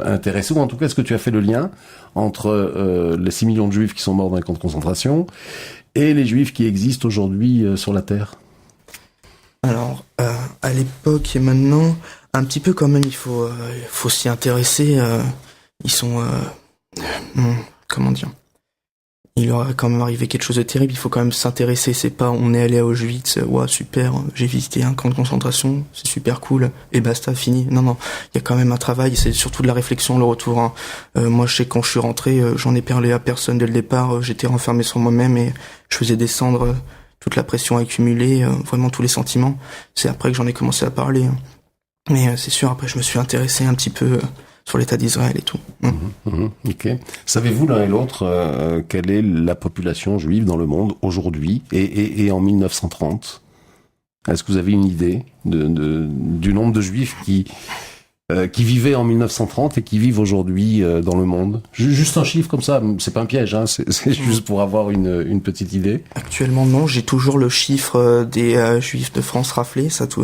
intéressé, ou en tout cas est-ce que tu as fait le lien entre les 6 millions de juifs qui sont morts dans les camps de concentration et les juifs qui existent aujourd'hui sur la terre? Alors, à l'époque et maintenant, un petit peu quand même, il faut s'y intéresser. Ils sont, comment dire, il leur a quand même arrivé quelque chose de terrible. Il faut quand même s'intéresser. C'est pas, on est allé à Auschwitz, ouais, super, j'ai visité un camp de concentration, c'est super cool, et basta, fini. Non, il y a quand même un travail. C'est surtout de la réflexion, le retour. Hein. Moi, je sais quand je suis rentré, j'en ai parlé à personne dès le départ. J'étais renfermé sur moi-même et je faisais descendre toute la pression accumulée, vraiment tous les sentiments. C'est après que j'en ai commencé à parler. Mais c'est sûr, après je me suis intéressé un petit peu sur l'état d'Israël et tout. Ok. Savez-vous l'un et l'autre quelle est la population juive dans le monde aujourd'hui et en 1930? Est-ce que vous avez une idée du nombre de juifs qui vivaient en 1930 et qui vivent aujourd'hui dans le monde? Juste un chiffre comme ça, c'est pas un piège, hein, c'est juste pour avoir une petite idée. Actuellement non, j'ai toujours le chiffre des juifs de France raflés, ça tout,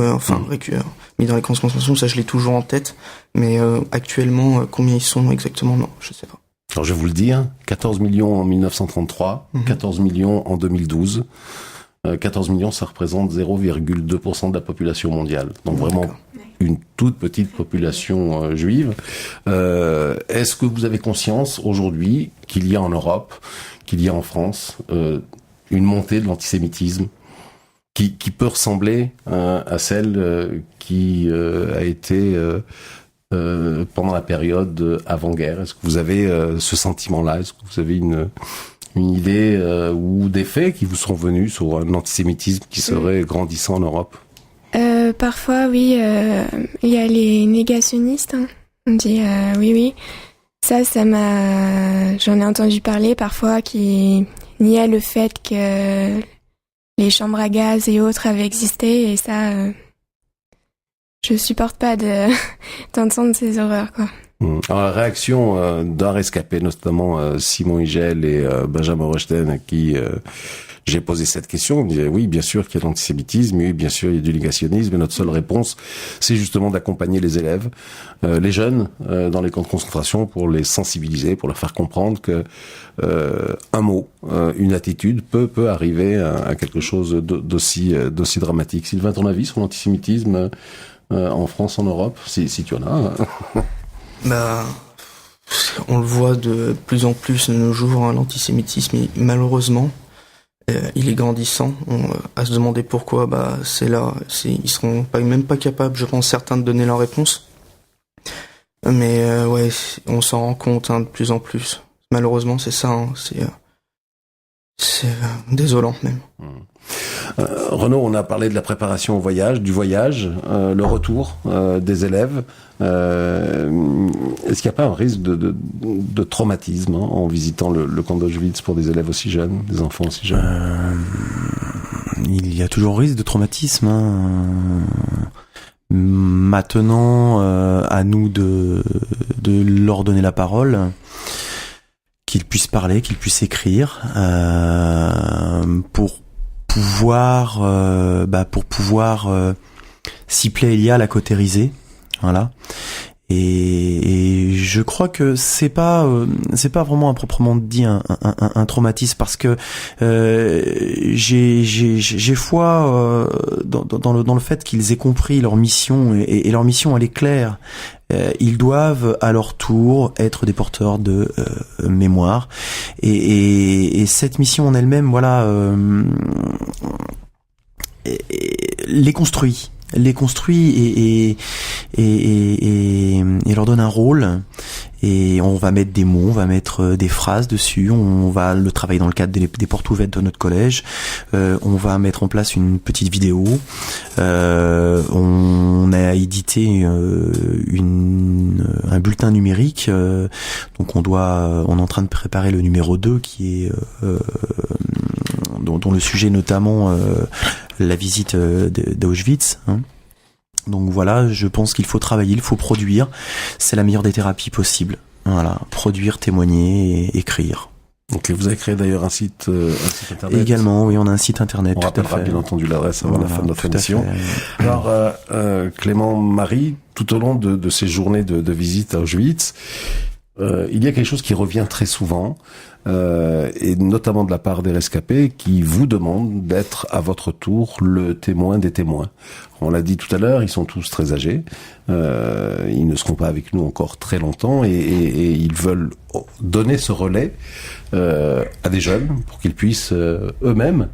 mis dans les camps de concentration, ça je l'ai toujours en tête, mais actuellement combien ils sont exactement, non, je sais pas. Alors je vais vous le dire, 14 millions en 1933, 14 millions en 2012. 14 millions, ça représente 0,2% de la population mondiale. Donc vraiment une toute petite population juive. Est-ce que vous avez conscience aujourd'hui qu'il y a en Europe, qu'il y a en France, une montée de l'antisémitisme qui peut ressembler à celle qui a été pendant la période avant-guerre? Est-ce que vous avez ce sentiment-là? Est-ce que vous avez une idée ou des faits qui vous sont venus sur un antisémitisme qui serait grandissant en Europe? Parfois, oui. Il y a les négationnistes. Hein. On dit oui. Ça m'a... J'en ai entendu parler parfois qui niaient le fait que les chambres à gaz et autres avaient existé. Et ça, je supporte pas d'entendre ces horreurs, quoi. Alors, la réaction d'un rescapé, notamment Simon Higel et Benjamin Rochten, à qui j'ai posé cette question, il me disait oui, bien sûr qu'il y a de l'antisémitisme, oui, bien sûr il y a du négationnisme, et notre seule réponse, c'est justement d'accompagner les élèves, les jeunes, dans les camps de concentration, pour les sensibiliser, pour leur faire comprendre que un mot, une attitude peut arriver à quelque chose d'aussi dramatique. Sylvain, ton avis sur l'antisémitisme en France, en Europe, si tu en as? On le voit de plus en plus de nos jours, hein, l'antisémitisme, malheureusement, il est grandissant. À se demander pourquoi, c'est là, ils seront même pas capables, je pense, certains de donner leur réponse. Mais ouais, on s'en rend compte, hein, de plus en plus. Malheureusement, c'est ça, hein, c'est désolant même. Renaud, on a parlé de la préparation au voyage, du voyage, le retour des élèves. Est-ce qu'il n'y a pas un risque de traumatisme en visitant le camp d'Auschwitz pour des élèves aussi jeunes, des enfants aussi jeunes? Il y a toujours risque de traumatisme. Hein. Maintenant, à nous de leur donner la parole, qu'ils puissent parler, qu'ils puissent écrire, pour pouvoir s'y plaît, il y a la cautériser, voilà. Et je crois que c'est pas vraiment à proprement dit un traumatisme, parce que j'ai foi dans le fait qu'ils aient compris leur mission, et leur mission elle est claire. Ils doivent à leur tour être des porteurs de mémoire, et cette mission en elle-même, voilà, les construit et leur donne un rôle, et on va mettre des mots, on va mettre des phrases dessus, on va le travailler dans le cadre des portes ouvertes de notre collège, on va mettre en place une petite vidéo, on a édité un bulletin numérique, donc on est en train de préparer le numéro 2 qui est dont le sujet notamment la visite d'Auschwitz, hein. Donc voilà, je pense qu'il faut travailler, il faut produire. C'est la meilleure des thérapies possibles. Voilà, produire, témoigner et écrire. Donc vous avez créé d'ailleurs un site internet. Également, oui, on a un site internet. On tout rappellera à fait. bien entendu l'adresse avant la fin de notre émission. Alors Clément, Marie, tout au long de ces journées de visite à Auschwitz, il y a quelque chose qui revient très souvent, et notamment de la part des rescapés qui vous demandent d'être à votre tour le témoin des témoins. On l'a dit tout à l'heure, ils sont tous très âgés, ils ne seront pas avec nous encore très longtemps et ils veulent donner ce relais à des jeunes pour qu'ils puissent eux-mêmes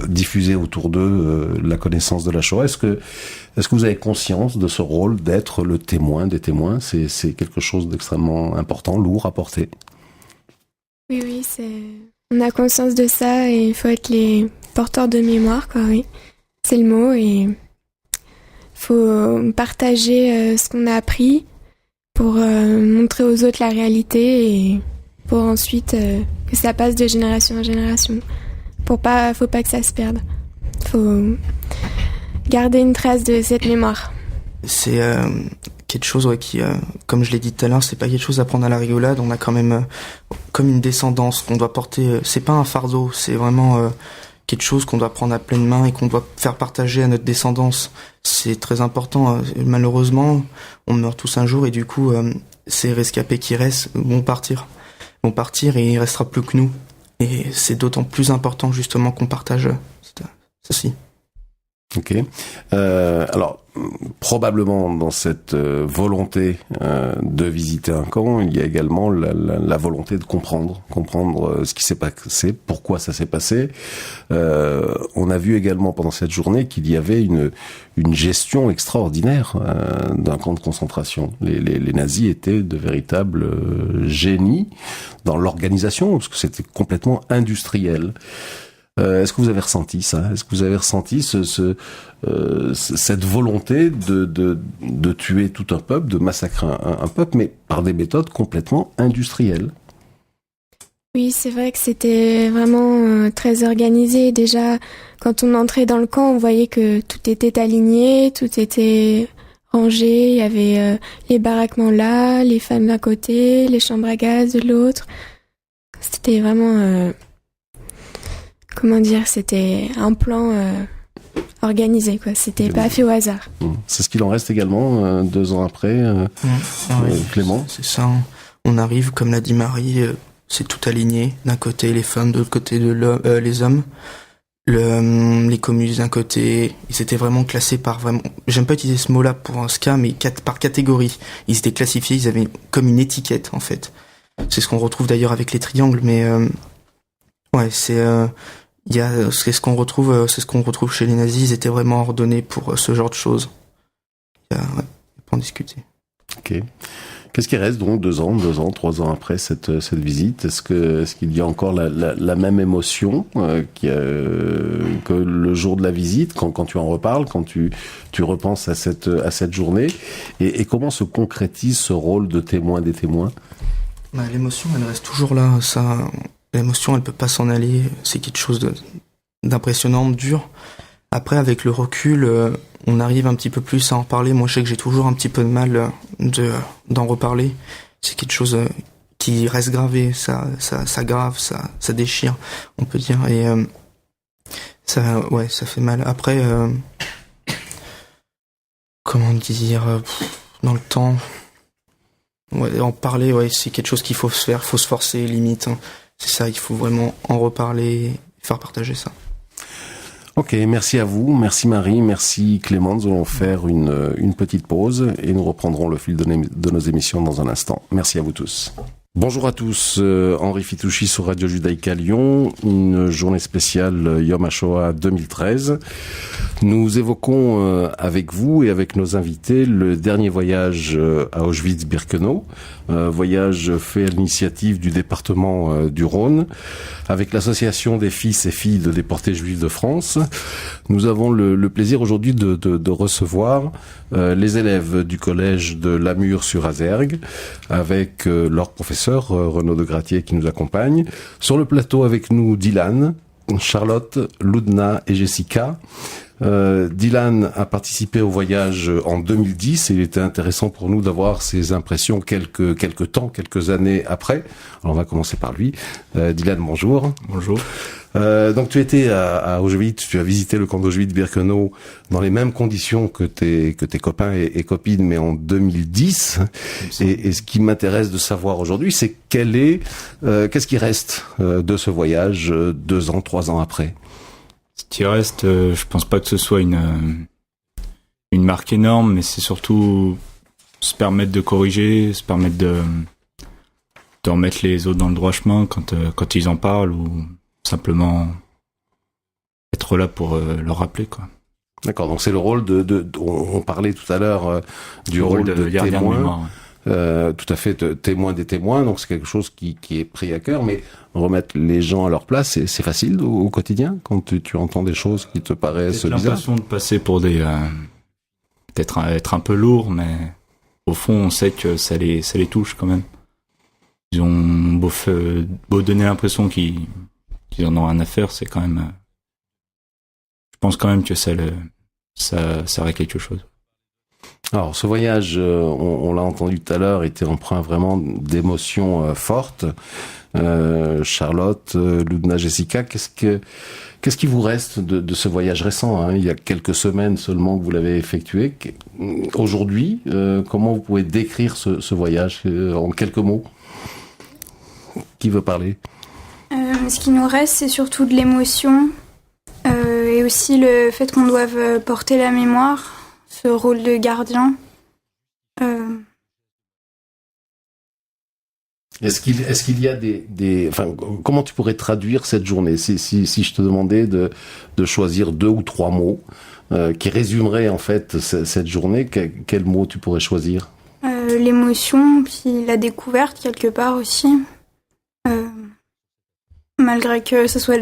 diffuser autour d'eux la connaissance de la Shoah. Est-ce que vous avez conscience de ce rôle d'être le témoin des témoins? C'est quelque chose d'extrêmement important, lourd à porter. Oui, on a conscience de ça et il faut être les porteurs de mémoire, quoi, oui. C'est le mot, et il faut partager ce qu'on a appris pour montrer aux autres la réalité et pour ensuite que ça passe de génération en génération. Faut pas que ça se perde. Faut garder une trace de cette mémoire. C'est quelque chose qui, comme je l'ai dit tout à l'heure, c'est pas quelque chose à prendre à la rigolade. On a quand même comme une descendance qu'on doit porter. C'est pas un fardeau, c'est vraiment quelque chose qu'on doit prendre à pleine main et qu'on doit faire partager à notre descendance. C'est très important. Malheureusement, on meurt tous un jour et du coup, ces rescapés qui restent vont partir et il restera plus que nous. Et c'est d'autant plus important justement qu'on partage ceci. Ok. Alors, probablement dans cette volonté de visiter un camp, il y a également la volonté de comprendre ce qui s'est passé, pourquoi ça s'est passé. On a vu également pendant cette journée qu'il y avait une gestion extraordinaire d'un camp de concentration. Les nazis étaient de véritables génies dans l'organisation, parce que c'était complètement industriel. Est-ce que vous avez ressenti ça? Est-ce que vous avez ressenti cette volonté de tuer tout un peuple, de massacrer un peuple, mais par des méthodes complètement industrielles? Oui, c'est vrai que c'était vraiment très organisé. Déjà, quand on entrait dans le camp, on voyait que tout était aligné, tout était rangé. Il y avait les baraquements là, les femmes d'un côté, les chambres à gaz de l'autre. C'était vraiment... c'était un plan organisé, quoi. C'était pas fait au hasard. C'est ce qu'il en reste également 2 ans après, Clément. C'est ça. On arrive, comme l'a dit Marie, c'est tout aligné. D'un côté les femmes, de l'autre côté les hommes. Les communistes d'un côté, ils étaient vraiment classés par vraiment. J'aime pas utiliser ce mot-là pour ce cas, mais par catégorie. Ils étaient classifiés, ils avaient comme une étiquette en fait. C'est ce qu'on retrouve d'ailleurs avec les triangles, mais c'est ce qu'on retrouve chez les nazis. Ils étaient vraiment ordonnés pour ce genre de choses. Pour en discuter. Ok. Qu'est-ce qui reste donc 2 ans, 3 ans après cette visite? Est-ce qu'il y a encore la même émotion que le jour de la visite, quand tu en reparles, quand tu repenses à cette journée, et comment se concrétise ce rôle de témoin des témoins? L'émotion, elle reste toujours là. L'émotion, elle peut pas s'en aller. C'est quelque chose d'impressionnant, de dur. Après, avec le recul, on arrive un petit peu plus à en parler. Moi, je sais que j'ai toujours un petit peu de mal d'en reparler. C'est quelque chose qui reste gravé. Ça grave, ça déchire, on peut dire. Et ça fait mal. Après, comment dire, dans le temps, en parler, c'est quelque chose qu'il faut se faire. Faut se forcer, limite. C'est ça, il faut vraiment en reparler et faire partager ça. Ok, merci à vous, merci Marie, merci Clément. Nous allons faire une petite pause et nous reprendrons le fil de nos émissions dans un instant. Merci à vous tous. Bonjour à tous, Henri Fitouchi sur Radio Judaïka Lyon, une journée spéciale Yom HaShoah 2013. Nous évoquons avec vous et avec nos invités le dernier voyage à Auschwitz-Birkenau, voyage fait à l'initiative du département du Rhône, avec l'association des fils et filles de déportés juifs de France. Nous avons le plaisir aujourd'hui de recevoir les élèves du collège de Lamure-sur-Azergue, avec leur professeur Renaud de Gratier qui nous accompagne. Sur le plateau avec nous Dylan, Charlotte, Loudna et Jessica. Dylan a participé au voyage en 2010 et il était intéressant pour nous d'avoir ses impressions quelques années après. Alors on va commencer par lui. Dylan, bonjour. Bonjour. Donc tu étais à Auschwitz, tu as visité le camp d'Auschwitz-Birkenau dans les mêmes conditions que tes copains et copines, mais en 2010. Et ce qui m'intéresse de savoir aujourd'hui, c'est qu'est-ce qui reste de ce voyage 2 ans, 3 ans après? Ce qui reste, je pense pas que ce soit une marque énorme, mais c'est surtout se permettre de corriger, se permettre de remettre les autres dans le droit chemin quand ils en parlent, ou simplement être là pour leur rappeler, quoi. D'accord, donc c'est le rôle on parlait tout à l'heure du rôle de témoin. Tout à fait, témoin des témoins, donc c'est quelque chose qui est pris à cœur, mais remettre les gens à leur place, c'est facile au quotidien quand tu entends des choses qui te paraissent bizarres. J'ai l'impression de passer pour peut-être être un peu lourd, mais au fond on sait que ça les touche quand même. Ils ont beau donner l'impression qu'ils en ont rien à faire, c'est quand même, je pense quand même que ça aurait quelque chose. Alors, ce voyage, on l'a entendu tout à l'heure, était empreint vraiment d'émotions fortes. Charlotte, Loudna, Jessica, qu'est-ce qui vous reste de ce voyage récent, hein? Il y a quelques semaines seulement que vous l'avez effectué. Aujourd'hui, comment vous pouvez décrire ce voyage en quelques mots? Qui veut parler? Ce qui nous reste, c'est surtout de l'émotion et aussi le fait qu'on doive porter la mémoire. Ce rôle de gardien. Est-ce qu'il y a enfin, comment tu pourrais traduire cette journée si je te demandais de choisir 2 ou 3 mots qui résumeraient en fait cette journée, quel mot tu pourrais choisir? L'émotion, puis la découverte quelque part aussi. Malgré que ce soit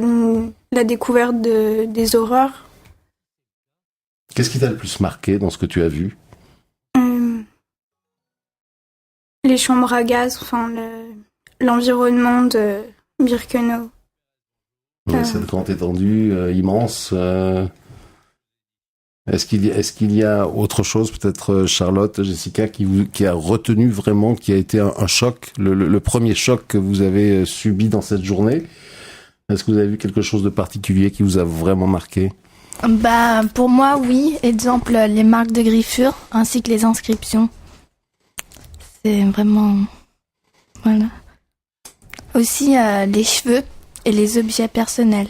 la découverte des horreurs. Qu'est-ce qui t'a le plus marqué dans ce que tu as vu? Les chambres à gaz, enfin l'environnement de Birkenau. Cette grande étendue immense. Est-ce qu'il y a autre chose, peut-être Charlotte, Jessica, qui a retenu vraiment, qui a été un choc, le premier choc que vous avez subi dans cette journée? Est-ce que vous avez vu quelque chose de particulier qui vous a vraiment marqué? Pour moi, oui. Exemple, les marques de griffure ainsi que les inscriptions. C'est vraiment... Voilà. Aussi, les cheveux et les objets personnels.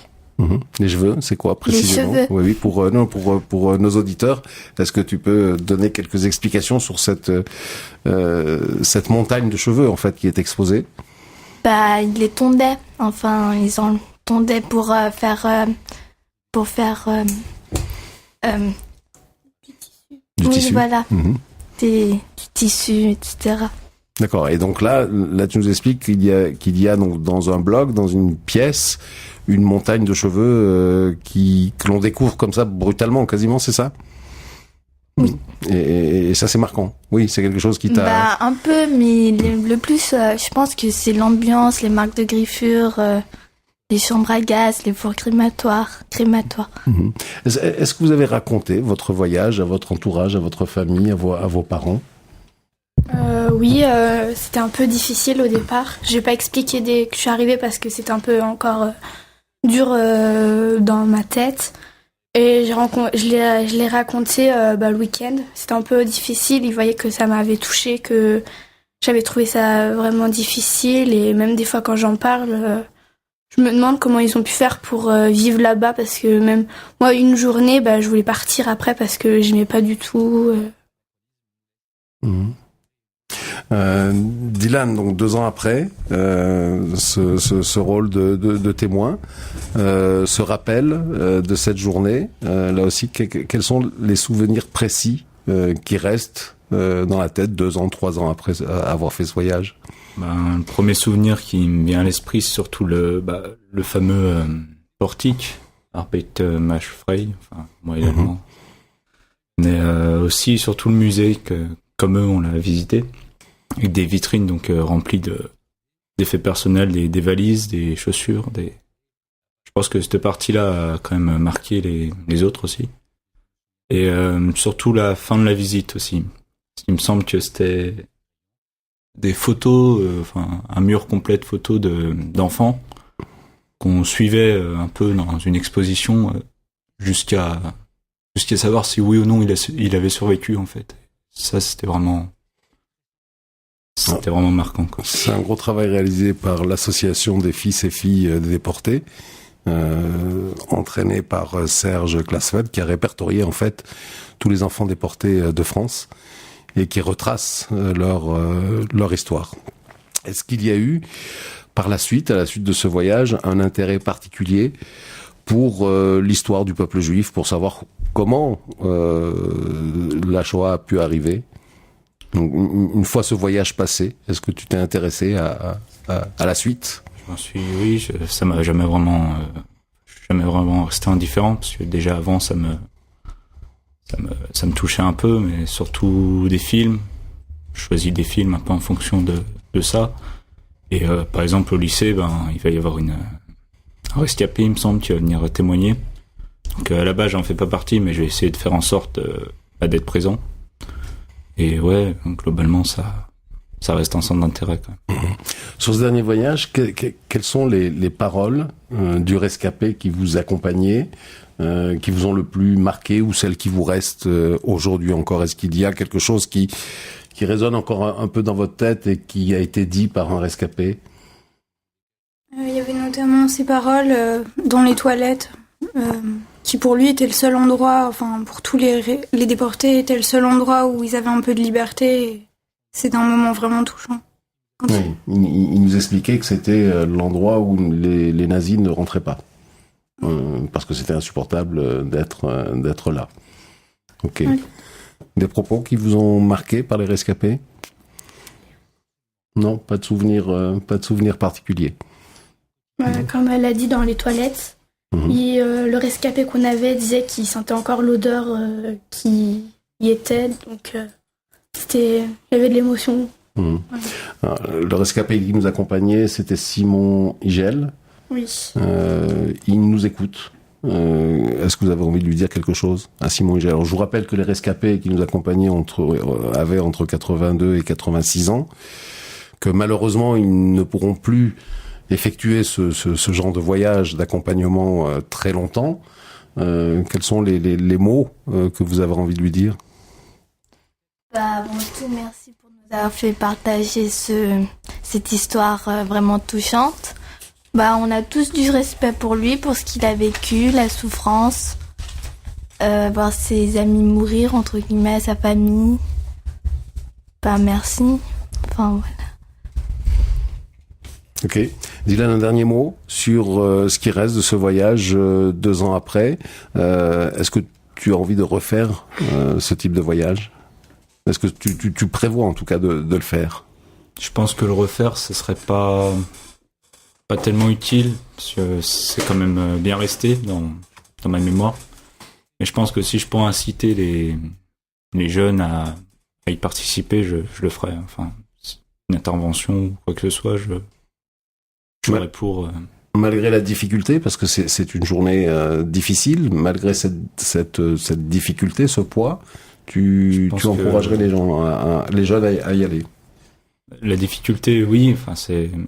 Les cheveux, c'est quoi précisément? Les cheveux. Oui, pour nos auditeurs, est-ce que tu peux donner quelques explications sur cette montagne de cheveux, en fait, qui est exposée? Ils les tondaient. Enfin, ils en tondaient pour faire... du tissu. Voilà. Du tissu, etc. D'accord. Et donc là, tu nous expliques qu'il y a donc dans un bloc, dans une pièce, une montagne de cheveux que l'on découvre comme ça brutalement, quasiment, c'est ça? Oui. Et ça, c'est marquant. Oui, c'est quelque chose qui t'a... Un peu, mais le plus, je pense que c'est l'ambiance, les marques de griffure, les chambres à gaz, les fours crématoires. Est-ce que vous avez raconté votre voyage à votre entourage, à votre famille, à vos parents? Oui, c'était un peu difficile au départ. Je vais pas expliquer dès que je suis arrivée parce que c'était un peu encore dur dans ma tête. Et je l'ai raconté le week-end. C'était un peu difficile. Ils voyaient que ça m'avait touchée, que j'avais trouvé ça vraiment difficile. Et même des fois quand j'en parle, je me demande comment ils ont pu faire pour vivre là-bas. Parce que même moi, une journée, je voulais partir après parce que j'aimais pas du tout. Dylan, donc 2 ans après, ce rôle de témoin, se rappelle de cette journée. Là aussi, quels sont les souvenirs précis qui restent dans la tête 2 ans, 3 ans après avoir fait ce voyage? Le premier souvenir qui me vient à l'esprit, c'est surtout le fameux portique, Arbeit Maschfrei, enfin, moi également. Mais aussi, surtout le musée, que, comme eux, on l'a visité, avec des vitrines donc remplies d'effets personnels, des valises, des chaussures. Je pense que cette partie-là a quand même marqué les autres aussi. Et surtout la fin de la visite aussi. Il me semble que c'était des photos, un mur complet de photos d'enfants qu'on suivait un peu dans une exposition jusqu'à savoir si oui ou non il avait survécu en fait. Ça c'était vraiment marquant, quoi. C'est un gros travail réalisé par l'association des fils et filles des déportés, entraîné par Serge Klaesfeld, qui a répertorié en fait tous les enfants déportés de France et qui retrace leur histoire. Est-ce qu'il y a eu, par la suite, à la suite de ce voyage, un intérêt particulier pour l'histoire du peuple juif, pour savoir comment la Shoah a pu arriver? Donc, une fois ce voyage passé, est-ce que tu t'es intéressé à la suite? Oui, ça m'a jamais vraiment resté indifférent, parce que déjà avant ça me touchait un peu, mais surtout des films. Je choisis des films un peu en fonction de ça. Et par exemple au lycée, il va y avoir un rescapé, il me semble, qui va venir témoigner. Donc à la base j'en fais pas partie, mais je vais essayer de faire en sorte d'être présent. Et ouais, donc, globalement ça reste un centre d'intérêt quand même. Sur ce dernier voyage, quelles sont les paroles du rescapé qui vous accompagnaient, qui vous ont le plus marqué, ou celles qui vous restent aujourd'hui encore? Est-ce qu'il y a quelque chose qui résonne encore un peu dans votre tête et qui a été dit par un rescapé? Il y avait notamment ces paroles dans les toilettes, qui pour lui était le seul endroit, enfin pour tous les déportés, était le seul endroit où ils avaient un peu de liberté. Et c'était un moment vraiment touchant. Oui, il nous expliquait que c'était l'endroit où les nazis ne rentraient pas. Parce que c'était insupportable d'être là. Ok. Oui. Des propos qui vous ont marqué par les rescapés? Non, pas de souvenir particulier. Comme elle a dit dans les toilettes, et, le rescapé qu'on avait disait qu'il sentait encore l'odeur qui y était, donc il y avait de l'émotion. Le rescapé qui nous accompagnait, c'était Simon Igel. Oui. Il nous écoute. Est-ce que vous avez envie de lui dire quelque chose à Simon Igel? Alors, je vous rappelle que les rescapés qui nous accompagnaient avaient entre 82 et 86 ans, que malheureusement ils ne pourront plus effectuer ce genre de voyage d'accompagnement très longtemps. Quels sont les mots que vous avez envie de lui dire? Avant tout, merci pour nous avoir fait partager cette histoire vraiment touchante. On a tous du respect pour lui, pour ce qu'il a vécu, la souffrance, voir ses amis mourir, entre guillemets, sa famille. Merci. Enfin, voilà. Ok. Dylan, un dernier mot sur ce qui reste de ce voyage 2 ans après. Est-ce que tu as envie de refaire ce type de voyage? Est-ce que tu prévois en tout cas de le faire? Je pense que le refaire, ce serait pas tellement utile, parce que c'est quand même bien resté dans ma mémoire. Mais je pense que si je pourrais inciter les jeunes à y participer, je le ferais. Enfin, une intervention ou quoi que ce soit, je serais pour. Malgré la difficulté, parce que c'est une journée difficile, malgré cette difficulté, ce poids, tu encouragerais les jeunes à y aller? La difficulté, oui,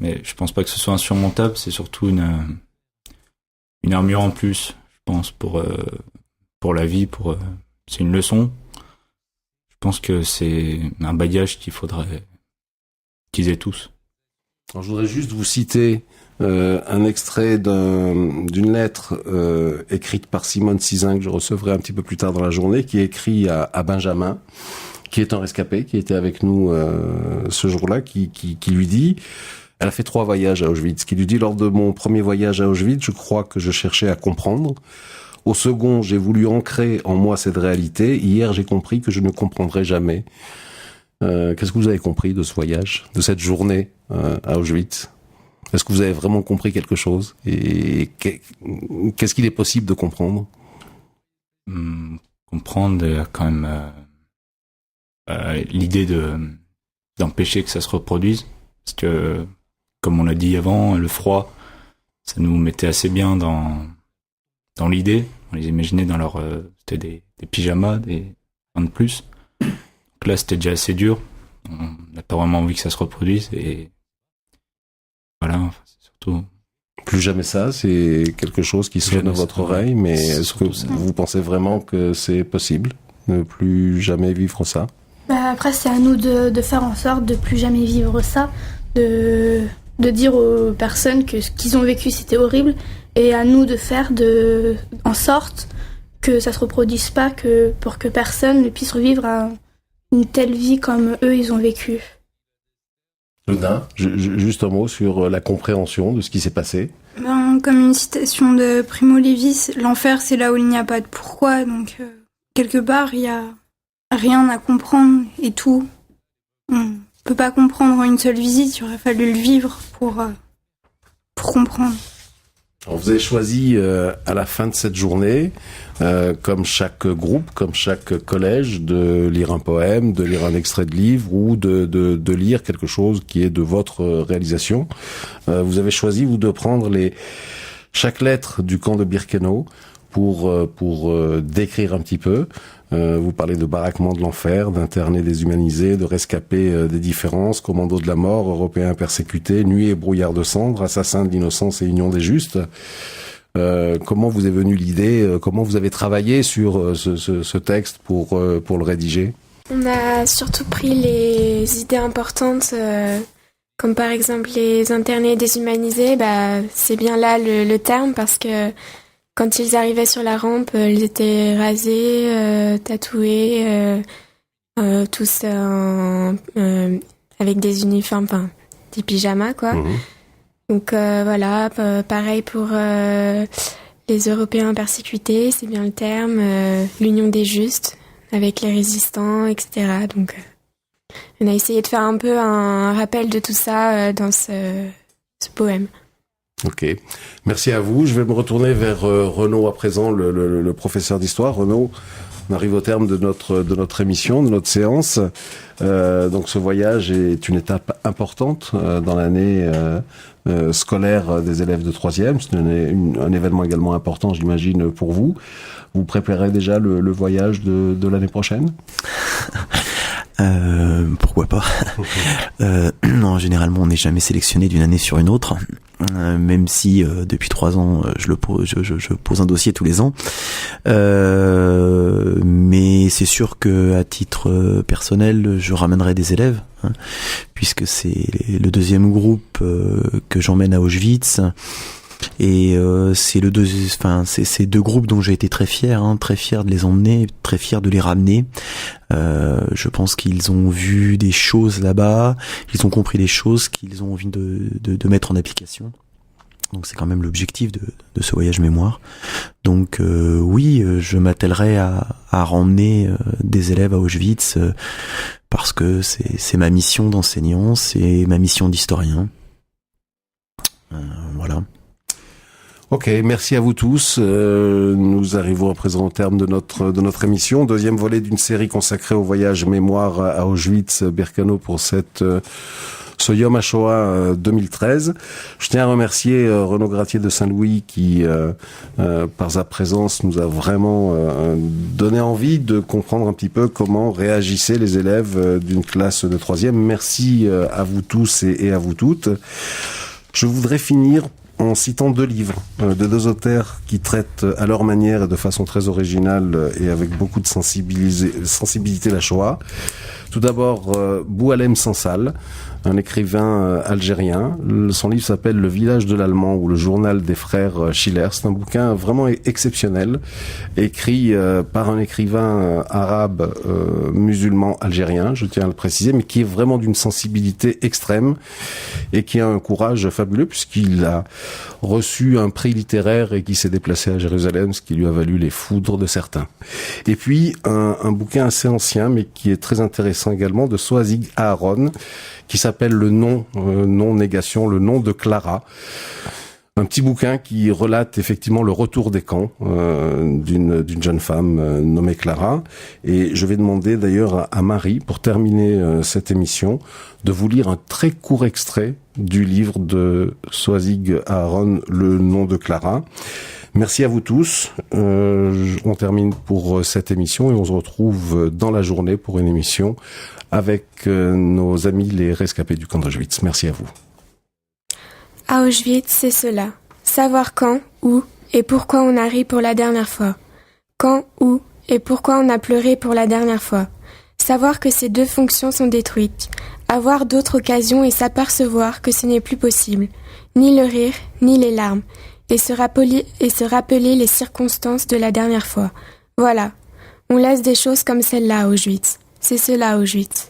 mais je pense pas que ce soit insurmontable, c'est surtout une armure en plus, je pense, pour la vie, c'est une leçon. Je pense que c'est un bagage qu'il faudrait qu'ils aient tous. Alors, je voudrais juste vous citer un extrait d'une lettre écrite par Simone Sizin que je recevrai un petit peu plus tard dans la journée, qui est écrit à Benjamin, qui est un rescapé, qui était avec nous ce jour-là, qui lui dit, elle a fait 3 voyages à Auschwitz, qui lui dit: lors de mon premier voyage à Auschwitz, je crois que je cherchais à comprendre. Au second, j'ai voulu ancrer en moi cette réalité. Hier, j'ai compris que je ne comprendrai jamais. Qu'est-ce que vous avez compris de ce voyage, de cette journée à Auschwitz? Est-ce que vous avez vraiment compris quelque chose? Et qu'est-ce qu'il est possible de comprendre? Comprendre quand même l'idée d'empêcher que ça se reproduise. Parce que, comme on l'a dit avant, le froid, ça nous mettait assez bien dans l'idée. On les imaginait dans leur... c'était des pyjamas, rien de plus. Donc là, c'était déjà assez dur. On n'a pas vraiment envie que ça se reproduise. Et voilà, c'est surtout... Plus jamais ça, c'est quelque chose qui sonne à votre oreille, mais est-ce que vous pensez vraiment que c'est possible de plus jamais vivre ça? Après, c'est à nous de faire en sorte de plus jamais vivre ça, de dire aux personnes que ce qu'ils ont vécu c'était horrible, et à nous de faire en sorte que ça se reproduise pas, pour que personne ne puisse revivre une telle vie comme eux ils ont vécu. Luna, juste un mot sur la compréhension de ce qui s'est passé. Comme une citation de Primo Levi, l'enfer c'est là où il n'y a pas de pourquoi, donc quelque part il y a rien à comprendre et tout. On peut pas comprendre en une seule visite, il aurait fallu le vivre pour comprendre. Alors vous avez choisi à la fin de cette journée, comme chaque groupe, comme chaque collège, de lire un poème, de lire un extrait de livre ou de lire quelque chose qui est de votre réalisation. Vous avez choisi, vous, de prendre chaque lettre du camp de Birkenau pour décrire un petit peu. Vous parlez de baraquement de l'enfer, d'internés déshumanisés, de rescapés des différences, commandos de la mort, européens persécutés, nuit et brouillard de cendres, assassins de l'innocence et union des justes. Comment vous est venue l'idée? Comment vous avez travaillé sur ce texte pour le rédiger? On a surtout pris les idées importantes, comme par exemple les internés déshumanisés. C'est bien là le terme, parce que quand ils arrivaient sur la rampe, ils étaient rasés, tatoués, tous avec des uniformes, enfin des pyjamas quoi. Mmh. Donc voilà, pareil pour les Européens persécutés, c'est bien le terme, l'union des justes avec les résistants, etc. Donc on a essayé de faire un peu un rappel de tout ça dans ce poème. Ok, merci à vous. Je vais me retourner vers Renaud à présent, le professeur d'histoire. Renaud, on arrive au terme de notre émission, de notre séance. Donc ce voyage est une étape importante dans l'année scolaire des élèves de 3e. C'est un événement également important, j'imagine, pour vous. Vous préparez déjà le voyage de l'année prochaine? Pourquoi pas. Non, généralement on n'est jamais sélectionné d'une année sur une autre, même si depuis 3 ans je pose un dossier tous les ans, mais c'est sûr que à titre personnel je ramènerai des élèves, puisque c'est le 2e groupe que j'emmène à Auschwitz. Et c'est ces 2 groupes dont j'ai été très fier de les emmener, très fier de les ramener. Je pense qu'ils ont vu des choses là-bas, ils ont compris des choses qu'ils ont envie de mettre en application. Donc c'est quand même l'objectif de ce voyage mémoire. Donc oui, je m'attellerai à ramener des élèves à Auschwitz, parce que c'est ma mission d'enseignant, c'est ma mission d'historien. Voilà. Ok, merci à vous tous. Nous arrivons à présent au terme de notre émission. 2e volet d'une série consacrée au voyage mémoire à Auschwitz-Birkenau pour ce Yom HaShoah 2013. Je tiens à remercier Renaud Gratier de Saint-Louis qui, par sa présence, nous a vraiment donné envie de comprendre un petit peu comment réagissaient les élèves d'une classe de 3e. Merci à vous tous et à vous toutes. Je voudrais finir en citant 2 livres de 2 auteurs qui traitent à leur manière et de façon très originale et avec beaucoup de sensibilité la Shoah. Tout d'abord, Boualem Sansal, un écrivain algérien. Son livre s'appelle Le village de l'Allemand ou le journal des frères Schiller. C'est un bouquin vraiment exceptionnel, écrit par un écrivain arabe musulman algérien, je tiens à le préciser, mais qui est vraiment d'une sensibilité extrême et qui a un courage fabuleux puisqu'il a reçu un prix littéraire et qui s'est déplacé à Jérusalem, ce qui lui a valu les foudres de certains. Et puis un bouquin assez ancien mais qui est très intéressant également de Soazig Aharon, qui s'appelle Le nom, non-négation, le nom de Clara. Un petit bouquin qui relate effectivement le retour des camps d'une jeune femme nommée Clara. Et je vais demander d'ailleurs à Marie, pour terminer cette émission, de vous lire un très court extrait du livre de Soazig Aharon, Le nom de Clara. Merci à vous tous. On termine pour cette émission et on se retrouve dans la journée pour une émission avec nos amis les rescapés du camp d'Auschwitz. Merci à vous. À Auschwitz, c'est cela. Savoir quand, où et pourquoi on a ri pour la dernière fois. Quand, où et pourquoi on a pleuré pour la dernière fois. Savoir que ces deux fonctions sont détruites. Avoir d'autres occasions et s'apercevoir que ce n'est plus possible. Ni le rire, ni les larmes. Et se rappeler les circonstances de la dernière fois. Voilà. On laisse des choses comme celle-là à Auschwitz. C'est cela Auschwitz.